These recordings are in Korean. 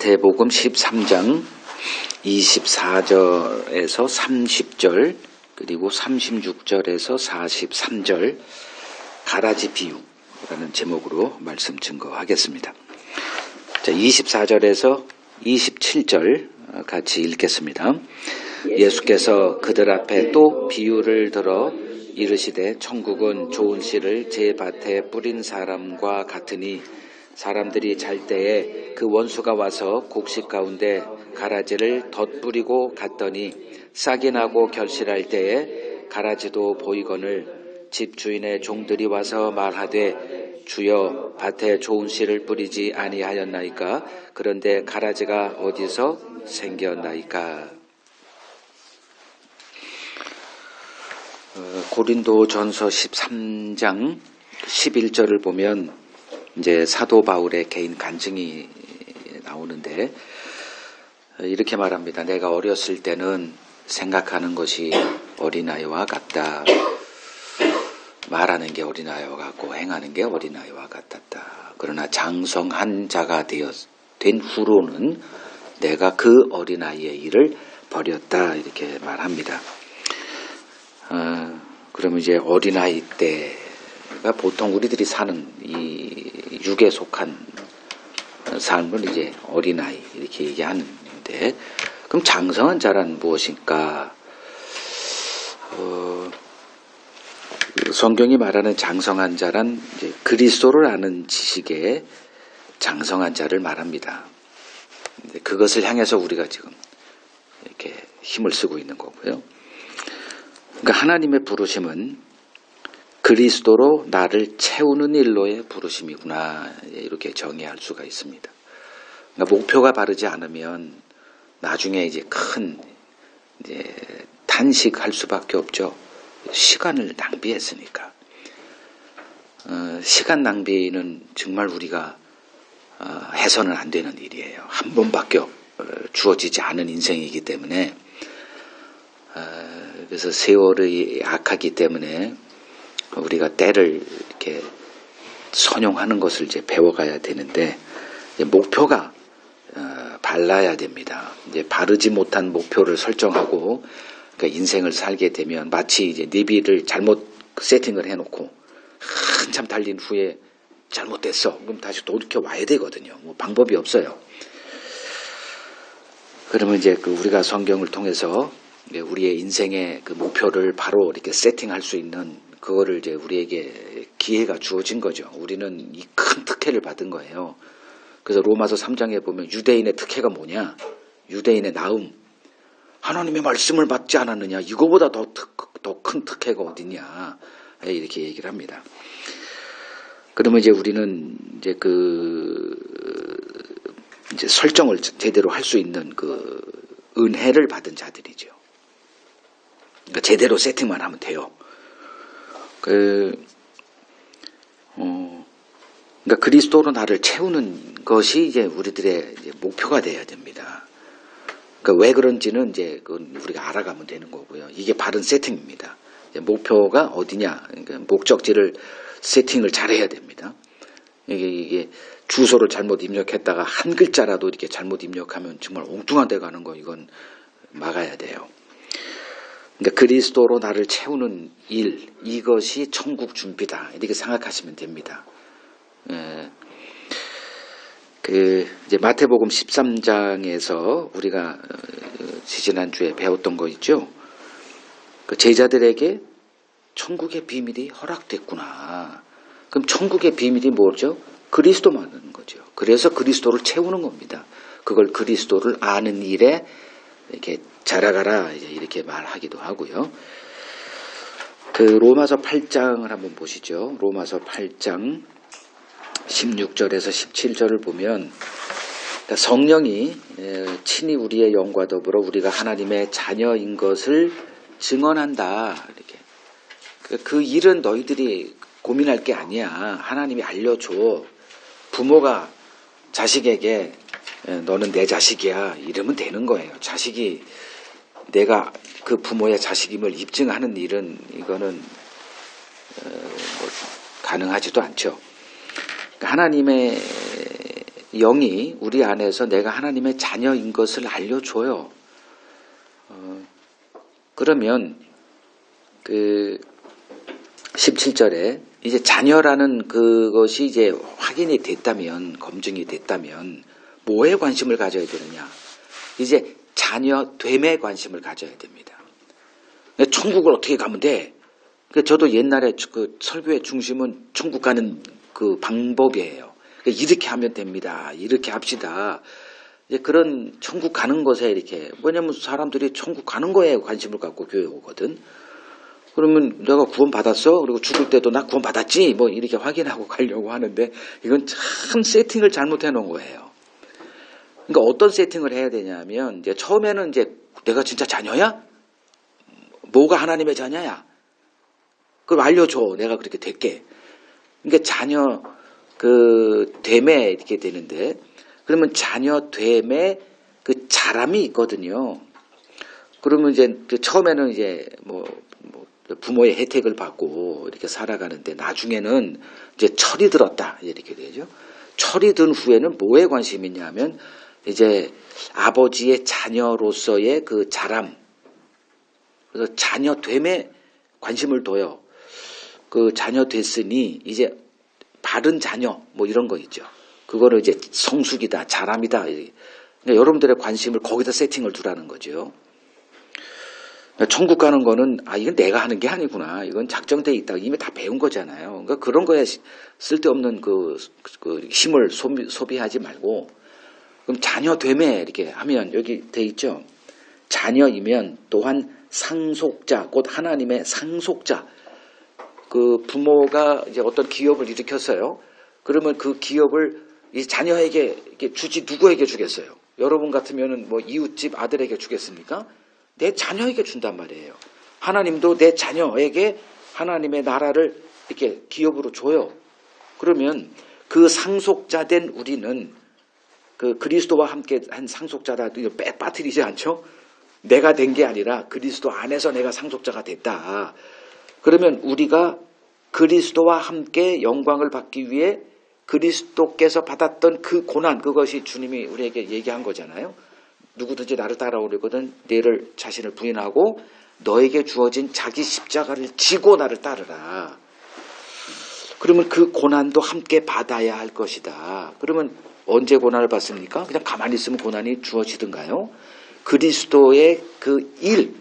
마태복음 13장 24절에서 30절 그리고 36절에서 43절 가라지 비유라는 제목으로 말씀 증거하겠습니다. 자, 24절에서 27절 같이 읽겠습니다. 예수께서 그들 앞에 또 비유를 들어 이르시되 천국은 좋은 씨를 제 밭에 뿌린 사람과 같으니 사람들이 잘 때에 그 원수가 와서 곡식 가운데 가라지를 덧뿌리고 갔더니 싹이 나고 결실할 때에 가라지도 보이거늘 집주인의 종들이 와서 말하되 주여 밭에 좋은 씨를 뿌리지 아니하였나이까? 그런데 가라지가 어디서 생겼나이까? 고린도전서 13장 11절을 보면 이제 사도 바울의 개인 간증이 나오는데 이렇게 말합니다. 내가 어렸을 때는 생각하는 것이 어린아이와 같다. 말하는 게 어린아이와 같고 행하는 게 어린아이와 같았다. 그러나 장성한 자가 된 후로는 내가 그 어린아이의 일을 버렸다. 이렇게 말합니다. 그러면 이제 어린아이 때가 보통 우리들이 사는 이 육에 속한 삶을 이제 어린아이 이렇게 얘기하는데, 그럼 장성한 자란 무엇인가? 성경이 말하는 장성한 자란 이제 그리스도를 아는 지식에 장성한 자를 말합니다. 그것을 향해서 우리가 지금 이렇게 힘을 쓰고 있는 거고요. 그러니까 하나님의 부르심은 그리스도로 나를 채우는 일로의 부르심이구나, 이렇게 정의할 수가 있습니다. 그러니까 목표가 바르지 않으면 나중에 이제 큰 단식할 수밖에 없죠. 시간을 낭비했으니까. 시간 낭비는 정말 우리가 해서는 안 되는 일이에요. 한 번밖에 주어지지 않은 인생이기 때문에. 그래서 세월이 악하기 때문에 우리가 때를 이렇게 선용하는 것을 이제 배워가야 되는데, 이제 목표가 발라야 됩니다. 이제 바르지 못한 목표를 설정하고 그러니까 인생을 살게 되면 마치 이제 내비를 잘못 세팅을 해놓고 한참 달린 후에 잘못됐어. 그럼 다시 돌이켜 와야 되거든요. 뭐 방법이 없어요. 그러면 이제 우리가 성경을 통해서 우리의 인생의 그 목표를 바로 이렇게 세팅할 수 있는 그거를 이제 우리에게 기회가 주어진 거죠. 우리는 이 큰 특혜를 받은 거예요. 그래서 로마서 3장에 보면 유대인의 특혜가 뭐냐? 유대인의 나음. 하나님의 말씀을 받지 않았느냐? 이거보다 더 큰 특혜가 어디냐? 이렇게 얘기를 합니다. 그러면 이제 우리는 이제 설정을 제대로 할 수 있는 그 은혜를 받은 자들이죠. 그러니까 제대로 세팅만 하면 돼요. 그러니까 그리스도로 나를 채우는 것이 이제 우리들의 이제 목표가 되어야 됩니다. 그러니까 왜 그런지는 이제 그건 우리가 알아가면 되는 거고요. 이게 바른 세팅입니다. 이제 목표가 어디냐, 그러니까 목적지를 세팅을 잘해야 됩니다. 이게 주소를 잘못 입력했다가 한 글자라도 이렇게 잘못 입력하면 정말 엉뚱한 데 가는 거, 이건 막아야 돼요. 그러니까 그리스도로 나를 채우는 일, 이것이 천국 준비다, 이렇게 생각하시면 됩니다. 이제 마태복음 13장에서 우리가 지지난주에 배웠던 거 있죠? 그 제자들에게 천국의 비밀이 허락됐구나. 그럼 천국의 비밀이 뭐죠? 그리스도만은 거죠. 그래서 그리스도를 채우는 겁니다. 그걸 그리스도를 아는 일에 이렇게 자라가라, 이렇게 말하기도 하고요. 로마서 8장을 한번 보시죠. 로마서 8장 16절에서 17절을 보면 성령이 친히 우리의 영과 더불어 우리가 하나님의 자녀인 것을 증언한다. 이렇게. 그 일은 너희들이 고민할 게 아니야. 하나님이 알려줘. 부모가 자식에게 너는 내 자식이야, 이러면 되는 거예요. 자식이 내가 그 부모의 자식임을 입증하는 일은 이거는 가능하지도 않죠. 하나님의 영이 우리 안에서 내가 하나님의 자녀인 것을 알려줘요. 그러면 그 17절에 이제 자녀라는 그것이 이제 확인이 됐다면, 검증이 됐다면 뭐에 관심을 가져야 되느냐? 이제 자녀됨에 관심을 가져야 됩니다. 천국을 어떻게 가면 돼? 저도 옛날에 그 설교의 중심은 천국 가는 그 방법이에요. 이렇게 하면 됩니다. 이렇게 합시다. 이제 그런 천국 가는 것에 이렇게, 왜냐면 사람들이 천국 가는 거에 관심을 갖고 교회 오거든. 그러면 내가 구원 받았어? 그리고 죽을 때도 나 구원 받았지? 뭐 이렇게 확인하고 가려고 하는데 이건 참 세팅을 잘못해 놓은 거예요. 그러니까 어떤 세팅을 해야 되냐면, 이제 처음에는 이제 내가 진짜 자녀야? 뭐가 하나님의 자녀야? 그걸 알려줘. 내가 그렇게 될게. 그러니까 자녀 됨에 이렇게 되는데, 그러면 자녀됨에 그 자람이 있거든요. 그러면 이제 처음에는 이제 뭐 부모의 혜택을 받고 이렇게 살아가는데, 나중에는 이제 철이 들었다 이렇게 되죠. 철이 든 후에는 뭐에 관심이 있냐면 이제 아버지의 자녀로서의 그 자람, 그래서 자녀됨에 관심을 둬요. 그 자녀 됐으니 이제 바른 자녀 뭐 이런 거 있죠. 그거를 이제 성숙이다, 자람이다. 그러니까 여러분들의 관심을 거기다 세팅을 두라는 거죠. 천국 가는 거는 이건 내가 하는 게 아니구나. 이건 작정돼 있다. 이미 다 배운 거잖아요. 그러니까 그런 거에 쓸데없는 그 힘을 소비하지 말고, 그럼 자녀됨에 이렇게 하면 여기 돼 있죠. 자녀이면 또한 상속자, 곧 하나님의 상속자. 그 부모가 이제 어떤 기업을 일으켰어요. 그러면 그 기업을 이 자녀에게 이렇게 주지 누구에게 주겠어요? 여러분 같으면은 뭐 이웃집 아들에게 주겠습니까? 내 자녀에게 준단 말이에요. 하나님도 내 자녀에게 하나님의 나라를 이렇게 기업으로 줘요. 그러면 그 상속자 된 우리는 그 그리스도와 함께 한 상속자다. 빠뜨리지 않죠? 내가 된 게 아니라 그리스도 안에서 내가 상속자가 됐다. 그러면 우리가 그리스도와 함께 영광을 받기 위해 그리스도께서 받았던 그 고난, 그것이 주님이 우리에게 얘기한 거잖아요. 누구든지 나를 따라오려거든 너를 자신을 부인하고 너에게 주어진 자기 십자가를 지고 나를 따르라. 그러면 그 고난도 함께 받아야 할 것이다. 그러면 언제 고난을 받습니까? 그냥 가만히 있으면 고난이 주어지든가요? 그리스도의 그 일,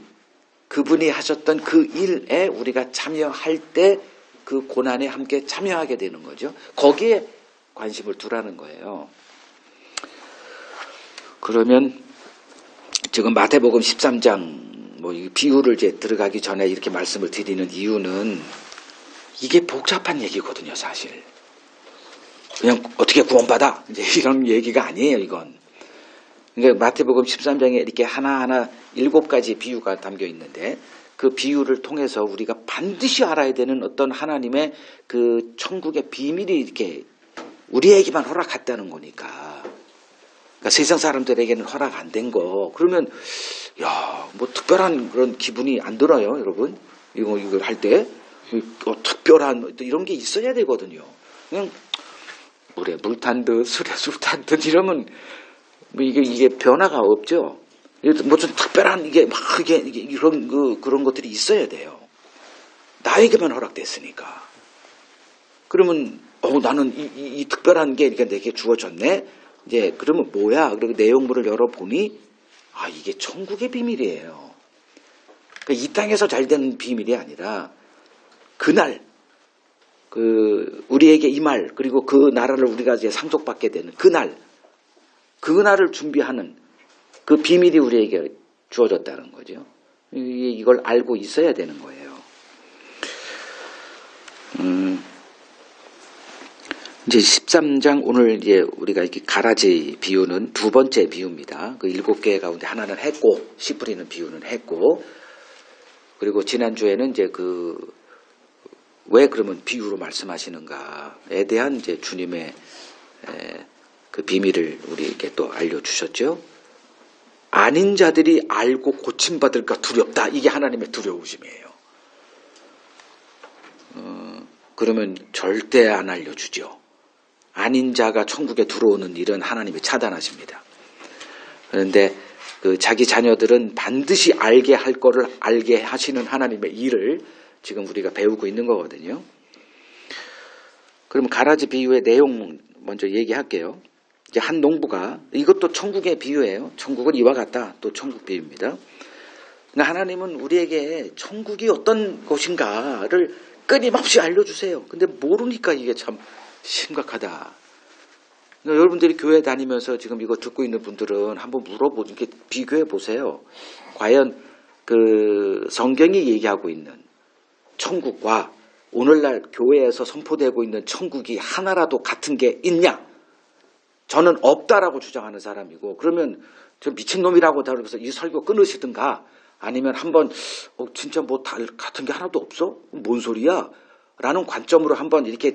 그분이 하셨던 그 일에 우리가 참여할 때 그 고난에 함께 참여하게 되는 거죠. 거기에 관심을 두라는 거예요. 그러면 지금 마태복음 13장 뭐 이 비유를 이제 들어가기 전에 이렇게 말씀을 드리는 이유는 이게 복잡한 얘기거든요, 사실. 그냥 어떻게 구원받아? 이제 이런 얘기가 아니에요, 이건. 그러니까 마태복음 13장에 이렇게 하나하나 7가지 비유가 담겨 있는데, 그 비유를 통해서 우리가 반드시 알아야 되는 어떤 하나님의 그 천국의 비밀이 이렇게 우리에게만 허락했다는 거니까. 그러니까 세상 사람들에게는 허락 안 된 거. 그러면 뭐 특별한 그런 기분이 안 들어요, 여러분? 이걸 할 때 특별한 이런 게 있어야 되거든요. 그냥 물에 물 탄 듯 술에 술 탄 듯 이러면 뭐 이게 변화가 없죠. 무슨 특별한 이게 그런 것들이 있어야 돼요. 나에게만 허락됐으니까. 그러면 나는 이 특별한 게 그러니까 내게 주어졌네. 이제 그러면 뭐야? 그리고 내용물을 열어보니 이게 천국의 비밀이에요. 그러니까 이 땅에서 잘 되는 비밀이 아니라 그날 우리에게 이 말, 그리고 그 나라를 우리가 이제 상속받게 되는 그날을 준비하는 그 비밀이 우리에게 주어졌다는 거죠. 이걸 알고 있어야 되는 거예요. 이제 13장 오늘 이제 우리가 이렇게 가라지 비유는 두 번째 비유입니다. 그 7개 가운데 하나는 했고, 씨 뿌리는 비유는 했고, 그리고 지난주에는 이제 왜 그러면 비유로 말씀하시는가에 대한 이제 주님의 그 비밀을 우리에게 또 알려주셨죠. 아닌 자들이 알고 고침받을까 두렵다. 이게 하나님의 두려우심이에요. 그러면 절대 안 알려주죠. 아닌 자가 천국에 들어오는 일은 하나님이 차단하십니다. 그런데 그 자기 자녀들은 반드시 알게 할 거를 알게 하시는 하나님의 일을 지금 우리가 배우고 있는 거거든요. 그러면 가라지 비유의 내용 먼저 얘기할게요. 이제 한 농부가, 이것도 천국의 비유예요. 천국은 이와 같다. 또 천국 비유입니다. 그러니까 하나님은 우리에게 천국이 어떤 것인가를 끊임없이 알려주세요. 근데 모르니까 이게 참 심각하다. 그러니까 여러분들이 교회 다니면서 지금 이거 듣고 있는 분들은 한번 이렇게 비교해 보세요. 과연 그 성경이 얘기하고 있는 천국과 오늘날 교회에서 선포되고 있는 천국이 하나라도 같은 게 있냐? 저는 없다라고 주장하는 사람이고, 그러면 저 미친놈이라고 다루면서 이 설교 끊으시든가, 아니면 한번 진짜 뭐 같은 게 하나도 없어? 뭔 소리야? 라는 관점으로 한번 이렇게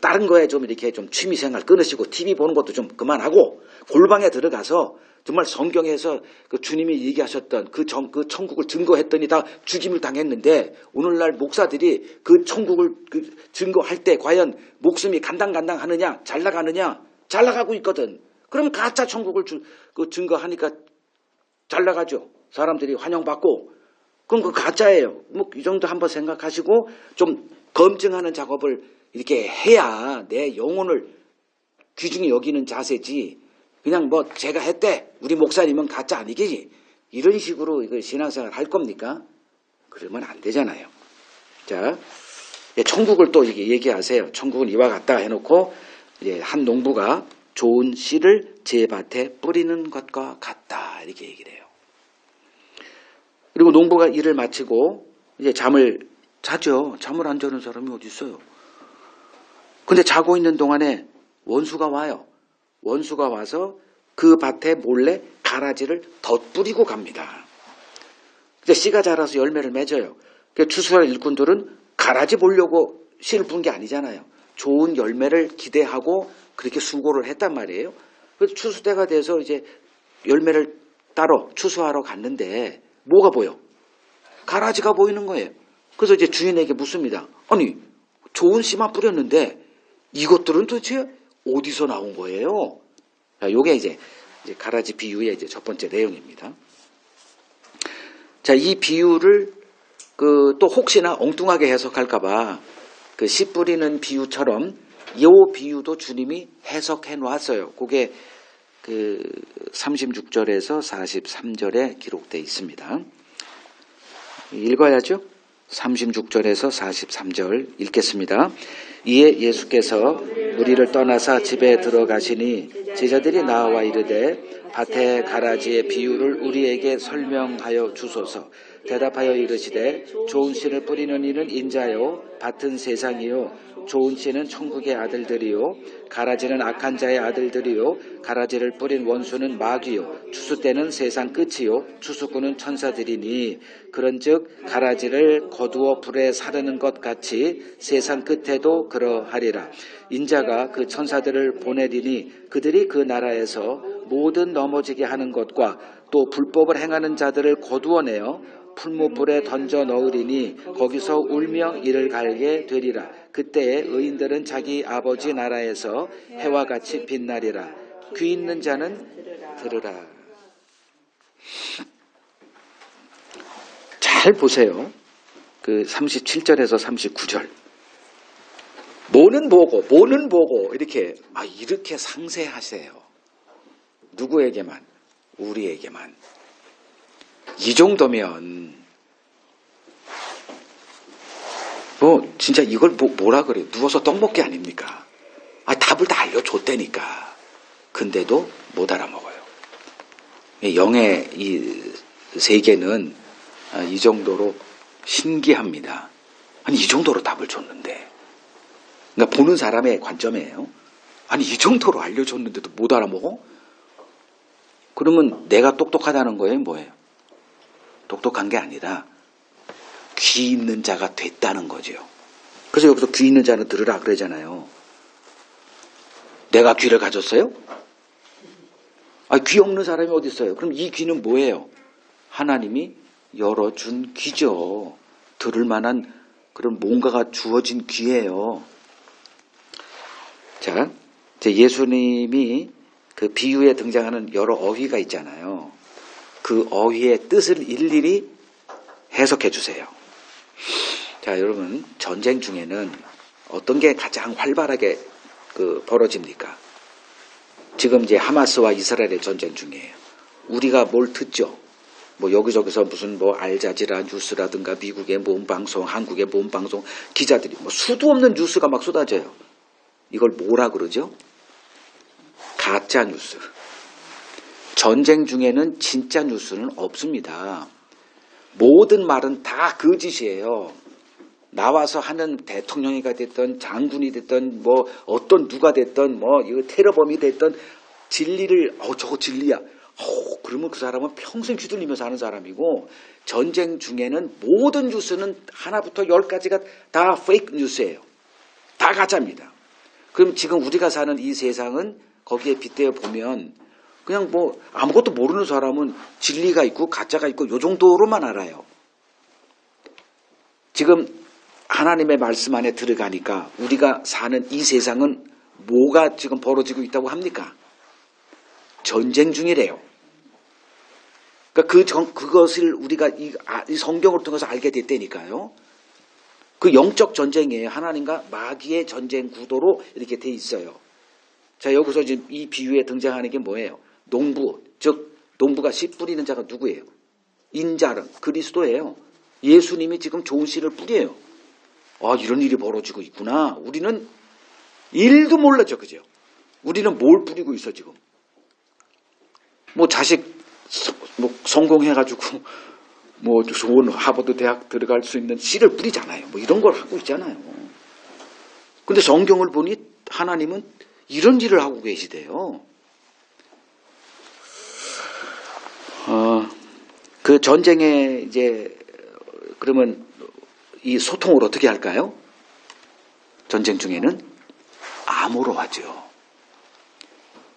다른 거에 좀 이렇게 좀 취미생활 끊으시고 TV 보는 것도 좀 그만하고 골방에 들어가서 정말 성경에서 그 주님이 얘기하셨던 그 천국을 증거했더니 다 죽임을 당했는데, 오늘날 목사들이 그 천국을 증거할 때 과연 목숨이 간당간당 하느냐, 잘 나가느냐? 잘 나가고 있거든. 그럼 가짜 천국을 증거하니까 잘 나가죠. 사람들이 환영받고. 그럼 그 가짜예요. 뭐 이 정도 한번 생각하시고 좀 검증하는 작업을 이렇게 해야 내 영혼을 귀중히 여기는 자세지. 그냥 뭐 제가 했대, 우리 목사님은 가짜 아니겠지, 이런 식으로 이거 신앙생활 할 겁니까? 그러면 안 되잖아요. 자, 천국을 또 이렇게 얘기하세요. 천국은 이와 같다 해놓고, 한 농부가 좋은 씨를 제 밭에 뿌리는 것과 같다, 이렇게 얘기를 해요. 그리고 농부가 일을 마치고 이제 잠을 자죠. 잠을 안 자는 사람이 어디 있어요? 근데 자고 있는 동안에 원수가 와요. 원수가 와서 그 밭에 몰래 가라지를 덧뿌리고 갑니다. 근데 씨가 자라서 열매를 맺어요. 추수할 일꾼들은 가라지 보려고 씨를 분 게 아니잖아요. 좋은 열매를 기대하고 그렇게 수고를 했단 말이에요. 그래서 추수 때가 돼서 이제 열매를 따러 추수하러 갔는데 뭐가 보여? 가라지가 보이는 거예요. 그래서 이제 주인에게 묻습니다. 아니, 좋은 씨만 뿌렸는데 이것들은 도대체 어디서 나온 거예요? 요게 이제 가라지 비유의 이제 첫 번째 내용입니다. 자, 이 비유를 또 혹시나 엉뚱하게 해석할까봐 그 씨 뿌리는 비유처럼 이 비유도 주님이 해석해 놨어요. 그게 그 36절에서 43절에 기록되어 있습니다. 읽어야죠. 36절에서 43절 읽겠습니다. 이에 예수께서 무리를 떠나사 집에 들어가시니 제자들이 나와 이르되 밭의 가라지의 비유를 우리에게 설명하여 주소서. 대답하여 이르시되 좋은 씨를 뿌리는 이는 인자요 밭은 세상이요 좋은 씨는 천국의 아들들이요 가라지는 악한 자의 아들들이요 가라지를 뿌린 원수는 마귀요 추수 때는 세상 끝이요 추수꾼은 천사들이니 그런즉 가라지를 거두어 불에 사르는 것 같이 세상 끝에도 그러하리라. 인자가 그 천사들을 보내리니 그들이 그 나라에서 모든 넘어지게 하는 것과 또 불법을 행하는 자들을 거두어내어 풀무불에 던져 넣으리니 거기서 울며 이를 갈게 되리라. 그때에 의인들은 자기 아버지 나라에서 해와 같이 빛나리라. 귀 있는 자는 들으라. 잘 보세요. 그 37절에서 39절. 뭐는 보고 이렇게 상세하세요. 누구에게만? 우리에게만. 이 정도면 진짜 이걸 뭐라 그래요? 누워서 떡 먹기 아닙니까? 답을 다 알려줬다니까. 근데도 못 알아먹어요. 영의 이 세계는 이 정도로 신기합니다. 아니, 이 정도로 답을 줬는데. 그러니까 보는 사람의 관점이에요. 아니, 이 정도로 알려줬는데도 못 알아먹어? 그러면 내가 똑똑하다는 거예요? 뭐예요? 똑똑한 게 아니라 귀 있는 자가 됐다는 거죠. 그래서 여기서 귀 있는 자는 들으라 그러잖아요. 내가 귀를 가졌어요? 귀 없는 사람이 어디 있어요? 그럼 이 귀는 뭐예요? 하나님이 열어준 귀죠. 들을 만한 그런 뭔가가 주어진 귀예요. 자, 이제 예수님이 그 비유에 등장하는 여러 어휘가 있잖아요. 그 어휘의 뜻을 일일이 해석해 주세요. 자, 여러분, 전쟁 중에는 어떤 게 가장 활발하게 벌어집니까? 지금 이제 하마스와 이스라엘의 전쟁 중이에요. 우리가 뭘 듣죠? 뭐 여기저기서 무슨 뭐 알자지라 뉴스라든가 미국의 모은 방송, 한국의 모은 방송, 기자들이 뭐 수도 없는 뉴스가 막 쏟아져요. 이걸 뭐라 그러죠? 가짜 뉴스. 전쟁 중에는 진짜 뉴스는 없습니다. 모든 말은 다 거짓이에요. 나와서 하는 대통령이가 됐던 장군이 됐던 뭐 어떤 누가 됐던 뭐 이거 테러범이 됐던 진리를 저거 진리야. 그러면 그 사람은 평생 휘둘리면서 하는 사람이고, 전쟁 중에는 모든 뉴스는 하나부터 10가지가 다 페이크 뉴스예요. 다 가짜입니다. 그럼 지금 우리가 사는 이 세상은 거기에 빗대어 보면 그냥 뭐 아무것도 모르는 사람은 진리가 있고 가짜가 있고 요 정도로만 알아요. 지금 하나님의 말씀 안에 들어가니까 우리가 사는 이 세상은 뭐가 지금 벌어지고 있다고 합니까? 전쟁 중이래요. 그러니까 그것을 우리가 이 성경을 통해서 알게 됐다니까요. 그 영적 전쟁이에요. 하나님과 마귀의 전쟁 구도로 이렇게 돼 있어요. 자, 여기서 지금 이 비유에 등장하는 게 뭐예요? 농부, 즉 농부가 씨 뿌리는 자가 누구예요? 인자는 그리스도예요. 예수님이 지금 좋은 씨를 뿌려요. 이런 일이 벌어지고 있구나. 우리는 일도 몰랐죠, 그죠? 우리는 뭘 뿌리고 있어 지금? 뭐 자식 뭐 성공해가지고 뭐 좋은 하버드 대학 들어갈 수 있는 씨를 뿌리잖아요. 뭐 이런 걸 하고 있잖아요. 근데 성경을 보니 하나님은 이런 일을 하고 계시대요. 그 전쟁에 이제 그러면 이 소통을 어떻게 할까요? 전쟁 중에는 암호로 하죠.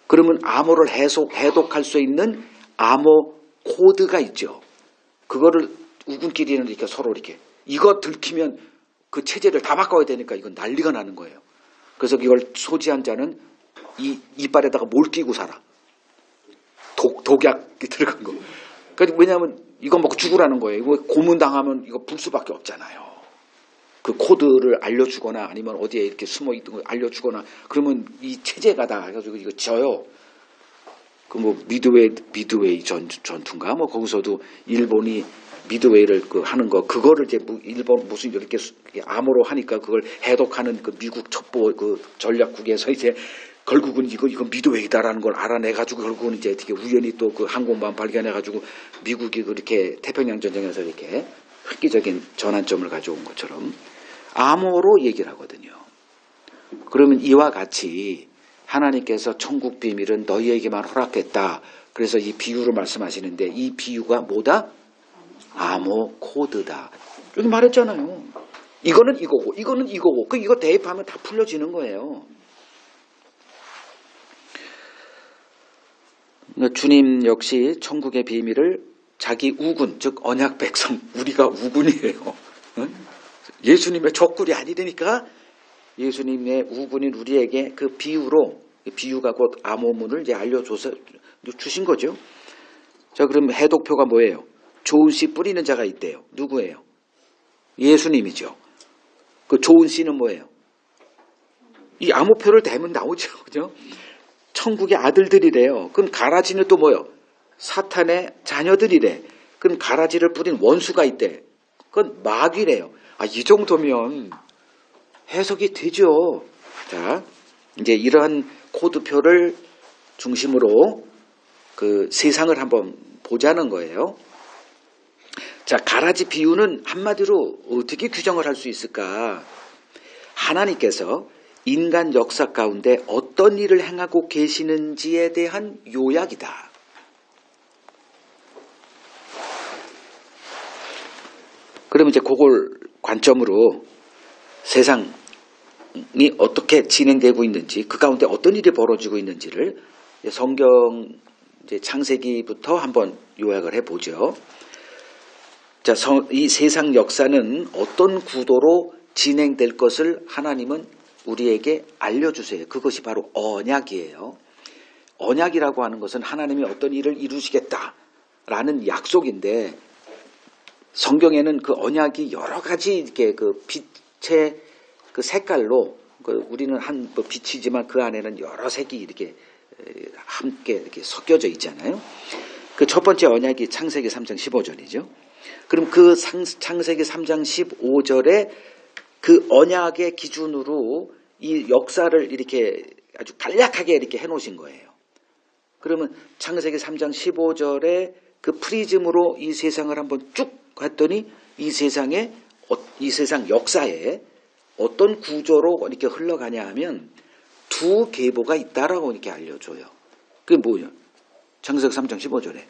그러면 암호를 해독할 수 있는 암호 코드가 있죠. 그거를 우군끼리는 이렇게 서로 이렇게 이거 들키면 그 체제를 다 바꿔야 되니까 이건 난리가 나는 거예요. 그래서 이걸 소지한 자는 이 이빨에다가 뭘 끼고 살아. 독약이 들어간 거. 그러니까 왜냐하면 이거 먹고 죽으라는 거예요. 이거 고문당하면 이거 불 수밖에 없잖아요. 그 코드를 알려주거나 아니면 어디에 이렇게 숨어 있던 걸 알려주거나 그러면 이 체제가 다 해가지고 이거 져요. 그 뭐 미드웨이 전투인가 뭐 거기서도 일본이 미드웨이를 하는 거 그거를 이제 일본 무슨 이렇게 암호로 하니까 그걸 해독하는 그 미국 첩보 그 전략국에서 이제 결국은 이거 미드웨이다라는 걸 알아내가지고 결국은 이제 어떻게 우연히 또 그 항공모함 발견해가지고 미국이 그렇게 태평양 전쟁에서 이렇게 획기적인 전환점을 가져온 것처럼 암호로 얘기를 하거든요. 그러면 이와 같이 하나님께서 천국 비밀은 너희에게만 허락했다. 그래서 이 비유를 말씀하시는데 이 비유가 뭐다? 암호 코드다. 여기 말했잖아요. 이거는 이거고 이거는 이거고 이거 대입하면 다 풀려지는 거예요. 주님 역시 천국의 비밀을 자기 우군 즉 언약 백성 우리가 우군이에요. 예수님의 적군이 아니되니까 예수님의 우군인 우리에게 그 비유가 곧 암호문을 이제 알려줘서 주신 거죠. 자, 그럼 해독표가 뭐예요? 좋은 씨 뿌리는 자가 있대요. 누구예요? 예수님이죠. 그 좋은 씨는 뭐예요? 이 암호표를 대면 나오죠. 그죠? 천국의 아들들이래요. 그럼 가라지는 또 뭐예요? 사탄의 자녀들이래. 그럼 가라지를 뿌린 원수가 있대. 그건 마귀래요. 이 정도면 해석이 되죠. 자, 이제 이러한 코드표를 중심으로 그 세상을 한번 보자는 거예요. 자, 가라지 비유는 한마디로 어떻게 규정을 할 수 있을까? 하나님께서 인간 역사 가운데 어떤 일을 행하고 계시는지에 대한 요약이다. 그러면 이제 그걸 관점으로 세상이 어떻게 진행되고 있는지, 그 가운데 어떤 일이 벌어지고 있는지를 성경 이제 창세기부터 한번 요약을 해보죠. 자, 이 세상 역사는 어떤 구도로 진행될 것을 하나님은 우리에게 알려주세요. 그것이 바로 언약이에요. 언약이라고 하는 것은 하나님이 어떤 일을 이루시겠다라는 약속인데, 성경에는 그 언약이 여러 가지 이렇게 그 빛의 그 색깔로, 우리는 한 빛이지만 그 안에는 여러 색이 이렇게 함께 이렇게 섞여져 있잖아요. 그 첫 번째 언약이 창세기 3장 15절이죠. 그럼 그 창세기 3장 15절에 그 언약의 기준으로 이 역사를 이렇게 아주 간략하게 이렇게 해놓으신 거예요. 그러면 창세기 3장 15절에 그 프리즘으로 이 세상을 한번 쭉 갔더니 이 세상 역사에 어떤 구조로 이렇게 흘러가냐 하면 두 계보가 있다라고 이렇게 알려줘요. 그게 뭐예요? 창세기 3장 15절에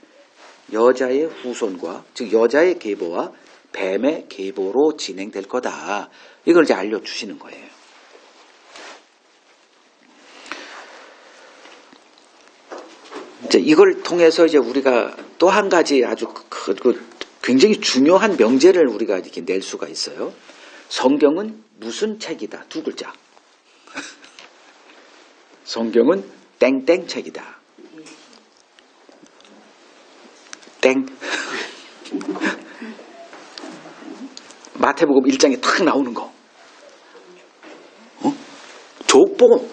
여자의 후손과, 즉 여자의 계보와 뱀의 계보로 진행될 거다. 이걸 이제 알려주시는 거예요. 이제 이걸 통해서 이제 우리가 또 한 가지 아주 굉장히 중요한 명제를 우리가 이렇게 낼 수가 있어요. 성경은 무슨 책이다. 두 글자. 성경은 땡땡 책이다. 땡. 마태복음 1장에 탁 나오는 거. 족보.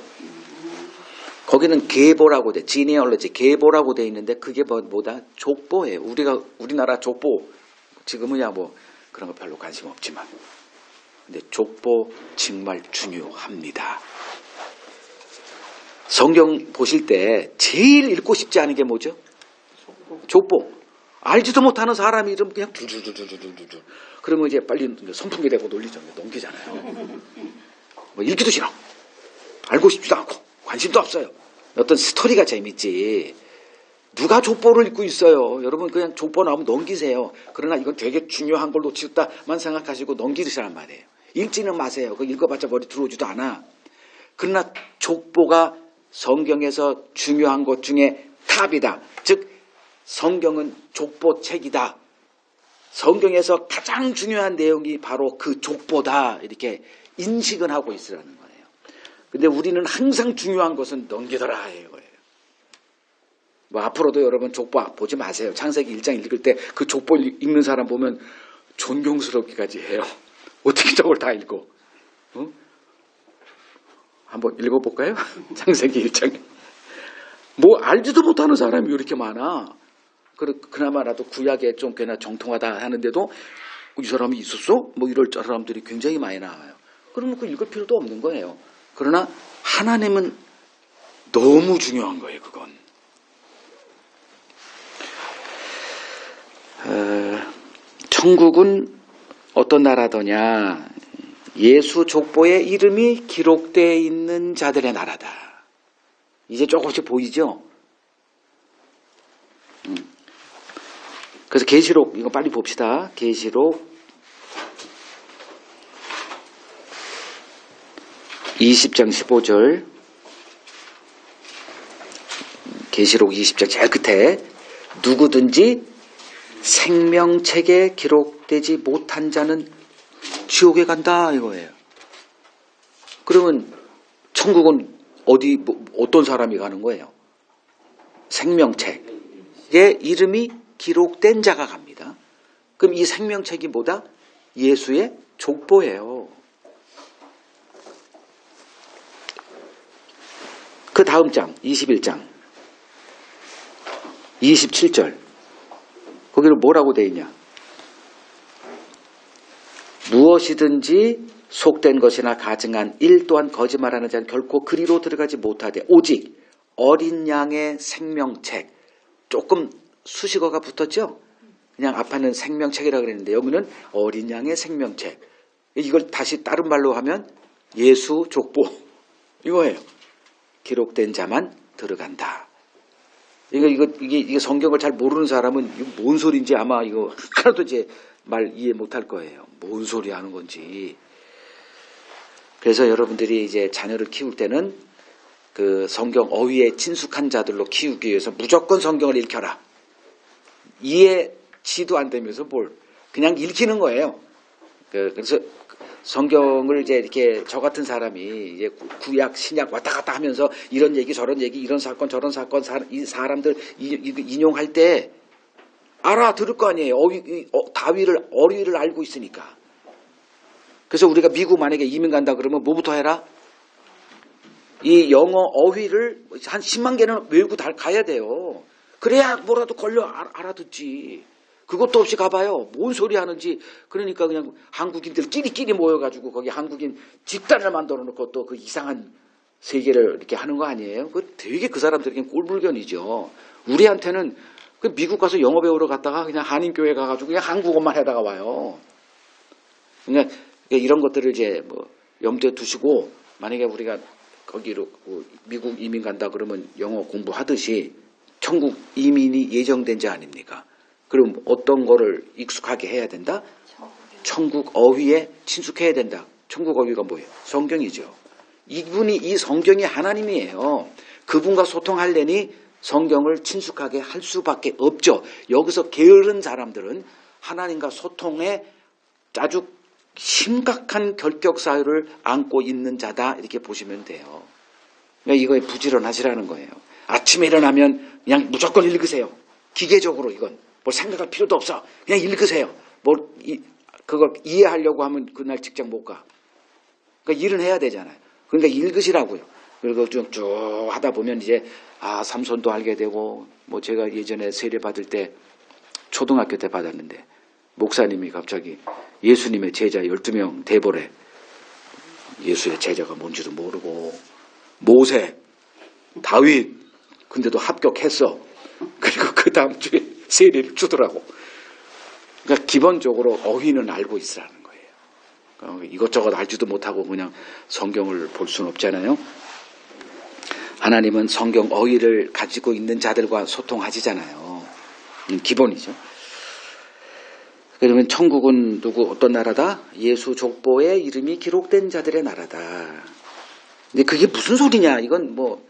거기는 계보라고 돼. 지니얼로지 계보라고 돼 있는데 그게 뭐다? 족보예요. 우리나라 족보. 지금은야 뭐 그런 거 별로 관심 없지만. 근데 족보 정말 중요합니다. 성경 보실 때 제일 읽고 싶지 않은 게 뭐죠? 족보. 알지도 못하는 사람이 이름 그냥 줄줄줄줄줄줄. 그러면 이제 빨리 선풍기 대고 넘기잖아요. 뭐 읽기도 싫어. 알고 싶지도 않고 관심도 없어요. 어떤 스토리가 재밌지. 누가 족보를 읽고 있어요. 여러분 그냥 족보 나오면 넘기세요. 그러나 이건 되게 중요한 걸 놓치겠다만 생각하시고 넘기시란 말이에요. 읽지는 마세요. 그거 읽어봤자 머리 들어오지도 않아. 그러나 족보가 성경에서 중요한 것 중에 탑이다. 즉 성경은 족보책이다. 성경에서 가장 중요한 내용이 바로 그 족보다. 이렇게 인식은 하고 있으라는 거예요. 근데 우리는 항상 중요한 것은 넘기더라 이거예요. 뭐 앞으로도 여러분 족보 보지 마세요. 창세기 1장 읽을 때 그 족보 읽는 사람 보면 존경스럽기까지 해요. 어떻게 저걸 다 읽어? 한번 읽어볼까요? 창세기 1장. 뭐 알지도 못하는 사람이 왜 이렇게 많아? 그나마라도 구약에 좀 꽤나 정통하다 하는데도 이 사람이 있었어? 뭐 이럴 사람들이 굉장히 많이 나와요. 그러면 그 읽을 필요도 없는 거예요. 그러나 하나님은 너무 중요한 거예요. 그건. 천국은 어떤 나라더냐? 예수 족보에 이름이 기록되어 있는 자들의 나라다. 이제 조금씩 보이죠? 그래서 계시록 이거 빨리 봅시다. 계시록 20장 15절. 계시록 20장 제일 끝에 누구든지 생명책에 기록되지 못한 자는 지옥에 간다 이거예요. 그러면 천국은 어떤 사람이 가는 거예요? 생명책에 이름이 기록된 자가 갑니다. 그럼 이 생명책이 뭐다? 예수의 족보예요. 그 다음 장 21장 27절 거기를 뭐라고 되어 있냐? 무엇이든지 속된 것이나 가증한 일 또한 거짓말하는 자는 결코 그리로 들어가지 못하되 오직 어린 양의 생명책. 조금 수식어가 붙었죠? 그냥 앞에는 생명책이라고 그랬는데 여기는 어린 양의 생명책. 이걸 다시 다른 말로 하면 예수 족보 이거예요. 기록된 자만 들어간다. 이게 성경을 잘 모르는 사람은 이거 뭔 소리인지 아마 이거 하나도 이제 말 이해 못할 거예요. 뭔 소리 하는 건지. 그래서 여러분들이 이제 자녀를 키울 때는 그 성경 어휘에 친숙한 자들로 키우기 위해서 무조건 성경을 읽혀라. 이해치도 안 되면서 그냥 읽히는 거예요. 그래서 성경을 이제 이렇게 저 같은 사람이 이제 구약, 신약 왔다 갔다 하면서 이런 얘기 저런 얘기 이런 사건 저런 사건 이 사람들 인용할 때 알아들을 거 아니에요. 다윗을 어휘를 알고 있으니까. 그래서 우리가 미국 만약에 이민 간다 그러면 뭐부터 해라? 이 영어 어휘를 한 10만 개는 외우고 가야 돼요. 그래야 뭐라도 걸려 알아듣지. 그것도 없이 가봐요. 뭔 소리 하는지. 그러니까 그냥 한국인들 끼리끼리 모여가지고 거기 한국인 집단을 만들어 놓고 또 그 이상한 세계를 이렇게 하는 거 아니에요? 그 되게 그 사람들에겐 꼴불견이죠. 우리한테는 그 미국 가서 영어 배우러 갔다가 그냥 한인교회 가가지고 그냥 한국어만 하다가 와요. 그러니까 이런 것들을 이제 뭐 염두에 두시고 만약에 우리가 거기로 미국 이민 간다 그러면 영어 공부하듯이 천국 이민이 예정된 자 아닙니까? 그럼 어떤 거를 익숙하게 해야 된다? 천국 어휘에 친숙해야 된다. 천국 어휘가 뭐예요? 성경이죠. 이 성경이 하나님이에요. 그분과 소통하려니 성경을 친숙하게 할 수밖에 없죠. 여기서 게으른 사람들은 하나님과 소통에 아주 심각한 결격 사유를 안고 있는 자다 이렇게 보시면 돼요. 이거에 부지런하시라는 거예요. 아침에 일어나면 그냥 무조건 읽으세요. 기계적으로 이건 뭘 생각할 필요도 없어. 그냥 읽으세요. 그걸 이해하려고 하면 그날 직장 못 가. 그러니까 일은 해야 되잖아요. 그러니까 읽으시라고요. 그리고 쭉 하다 보면 이제 삼손도 알게 되고 뭐 제가 예전에 세례 받을 때 초등학교 때 받았는데 목사님이 갑자기 예수님의 제자 12명 대보래. 예수의 제자가 뭔지도 모르고 모세, 다윗 근데도 합격했어. 그리고 그 다음 주에 세례를 주더라고. 그러니까 기본적으로 어휘는 알고 있으라는 거예요. 이것저것 알지도 못하고 그냥 성경을 볼 수는 없잖아요. 하나님은 성경 어휘를 가지고 있는 자들과 소통하시잖아요. 기본이죠. 그러면 천국은 어떤 나라다? 예수 족보에 이름이 기록된 자들의 나라다. 근데 그게 무슨 소리냐? 이건 뭐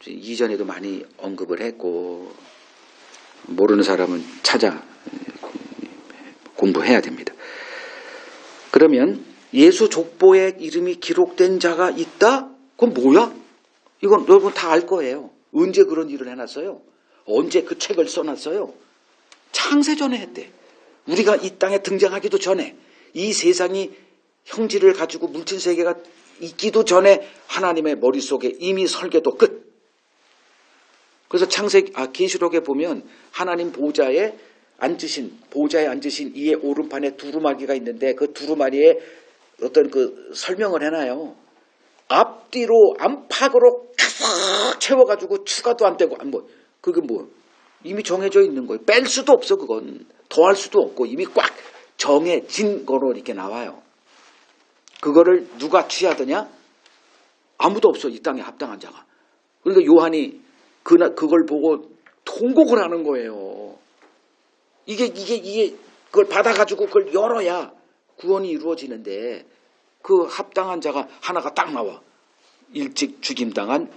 이전에도 많이 언급을 했고 모르는 사람은 찾아 공부해야 됩니다. 그러면 예수 족보에 이름이 기록된 자가 있다? 그건 뭐야? 이건 여러분 다 알 거예요. 언제 그런 일을 해놨어요? 언제 그 책을 써놨어요? 창세전에 했대. 우리가 이 땅에 등장하기도 전에 이 세상이 형질을 가지고 물질세계가 있기도 전에 하나님의 머릿속에 이미 설계도 끝. 그래서 계시록에 보면 하나님 보좌에 앉으신 이의 오른판에 두루마기가 있는데 그 두루마리에 어떤 그 설명을 해놔요. 앞뒤로 안팎으로 가득 채워가지고 추가도 안 되고 그게 이미 정해져 있는 거예요. 뺄 수도 없어. 그건 더할 수도 없고 이미 꽉 정해진 거로 이렇게 나와요. 그거를 누가 취하더냐? 아무도 없어. 이 땅에 합당한 자가. 그러니까 요한이 그걸 보고 통곡을 하는 거예요. 이게 그걸 받아가지고 그걸 열어야 구원이 이루어지는데 그 합당한 자가 하나가 딱 나와. 일찍 죽임당한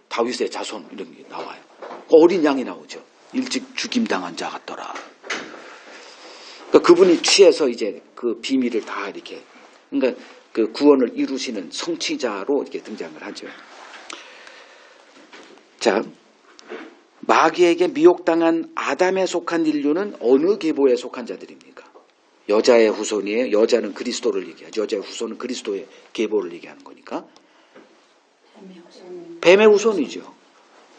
다윗의 자손 이런 게 나와요. 어린 양이 나오죠. 일찍 죽임당한 자 같더라. 그러니까 그분이 취해서 이제 그 비밀을 다 이렇게 그러니까 그 구원을 이루시는 성취자로 이렇게 등장을 하죠. 자, 마귀에게 미혹당한 아담에 속한 인류는 어느 계보에 속한 자들입니까? 여자의 후손이에요. 여자는 그리스도를 얘기하죠. 여자의 후손은 그리스도의 계보를 얘기하는 거니까. 뱀의 후손이죠.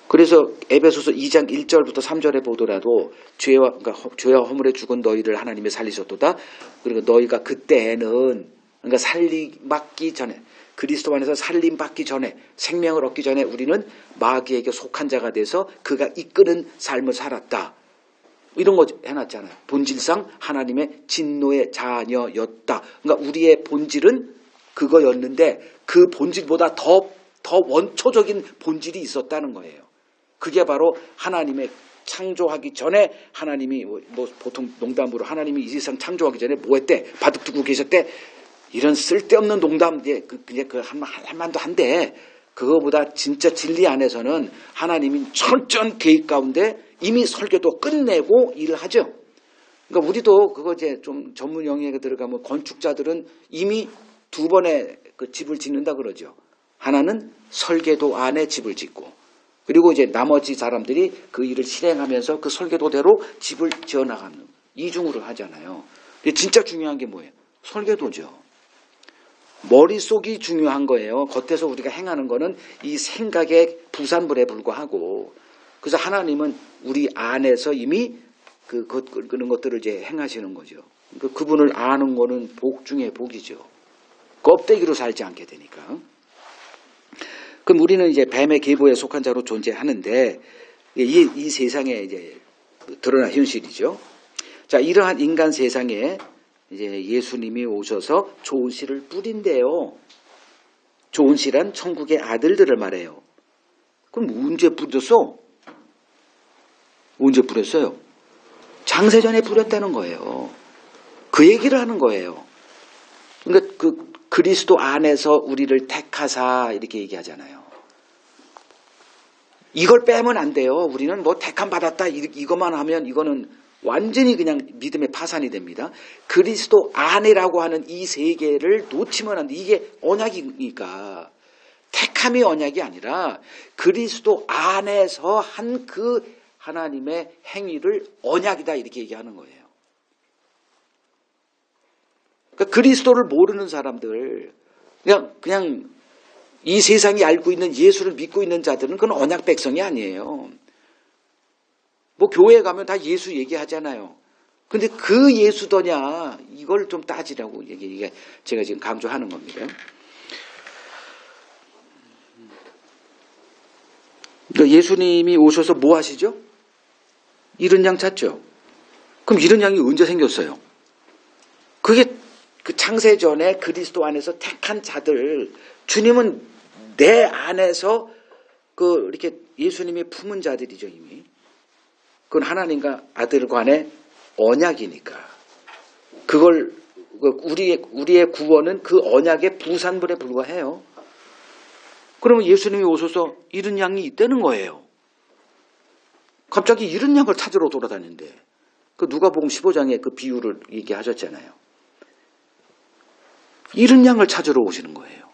그래서 에베소서 2장 1절부터 3절에 보더라도 죄와 허물에 죽은 너희를 하나님이 살리셨도다. 그리고 너희가 그때는 그러니까 살림받기 전에 그리스도 안에서 살림받기 전에 생명을 얻기 전에 우리는 마귀에게 속한 자가 돼서 그가 이끄는 삶을 살았다. 이런 거 해놨잖아요. 본질상 하나님의 진노의 자녀였다. 그러니까 우리의 본질은 그거였는데 그 본질보다 더 원초적인 본질이 있었다는 거예요. 그게 바로 하나님의 창조하기 전에 하나님이 보통 농담으로 하나님이 이 세상 창조하기 전에 뭐 했대? 바둑 두고 계셨대? 이런 쓸데없는 농담, 그 한만도 한데 그거보다 진짜 진리 안에서는 하나님이 철저한 계획 가운데 이미 설계도 끝내고 일을 하죠. 그러니까 우리도 그거 이제 좀 전문 영역에 들어가면 건축자들은 이미 두 번의 그 집을 짓는다 그러죠. 하나는 설계도 안에 집을 짓고, 그리고 이제 나머지 사람들이 그 일을 실행하면서 그 설계도대로 집을 지어나가는 이중으로 하잖아요. 근데 진짜 중요한 게 뭐예요? 설계도죠. 머릿속이 중요한 거예요. 겉에서 우리가 행하는 거는 이 생각의 부산물에 불과하고, 그래서 하나님은 우리 안에서 이미 그런 것들을 이제 행하시는 거죠. 그러니까 그분을 아는 거는 복 중에 복이죠. 껍데기로 살지 않게 되니까. 그럼 우리는 이제 뱀의 계보에 속한 자로 존재하는데, 이 세상에 이제 드러난 현실이죠. 자, 이러한 인간 세상에 이제 예수님이 오셔서 좋은 씨를 뿌린대요. 좋은 씨란 천국의 아들들을 말해요. 그럼 언제 뿌렸어? 언제 뿌렸어요? 장세전에 뿌렸다는 거예요. 그 얘기를 하는 거예요. 그러니까 그 그리스도 안에서 우리를 택하사 이렇게 얘기하잖아요. 이걸 빼면 안 돼요. 우리는 뭐 택함 받았다 이것만 하면 이거는 완전히 그냥 믿음의 파산이 됩니다. 그리스도 안이라고 하는 이 세계를 놓치면 안 돼. 이게 언약이니까. 택함이 언약이 아니라 그리스도 안에서 한 그 하나님의 행위를 언약이다 이렇게 얘기하는 거예요. 그러니까 그리스도를 모르는 사람들, 그냥 이 세상이 알고 있는 예수를 믿고 있는 자들은 그건 언약 백성이 아니에요. 뭐 교회에 가면 다 예수 얘기하잖아요. 근데 그 예수더냐 이걸 좀 따지라고 이게 제가 지금 강조하는 겁니다. 그러니까 예수님이 오셔서 뭐 하시죠? 잃은 양 찾죠. 그럼 잃은 양이 언제 생겼어요? 그게 그 창세전에 그리스도 안에서 택한 자들, 주님은 내 안에서 이렇게 예수님이 품은 자들이죠, 이미. 그건 하나님과 아들 간의 언약이니까. 그걸, 우리의 구원은 그 언약의 부산물에 불과해요. 그러면 예수님이 오셔서 잃은 양이 있다는 거예요. 갑자기 잃은 양을 찾으러 돌아다니는데, 그 누가복음 15장에 그 비유를 얘기하셨잖아요. 잃은 양을 찾으러 오시는 거예요.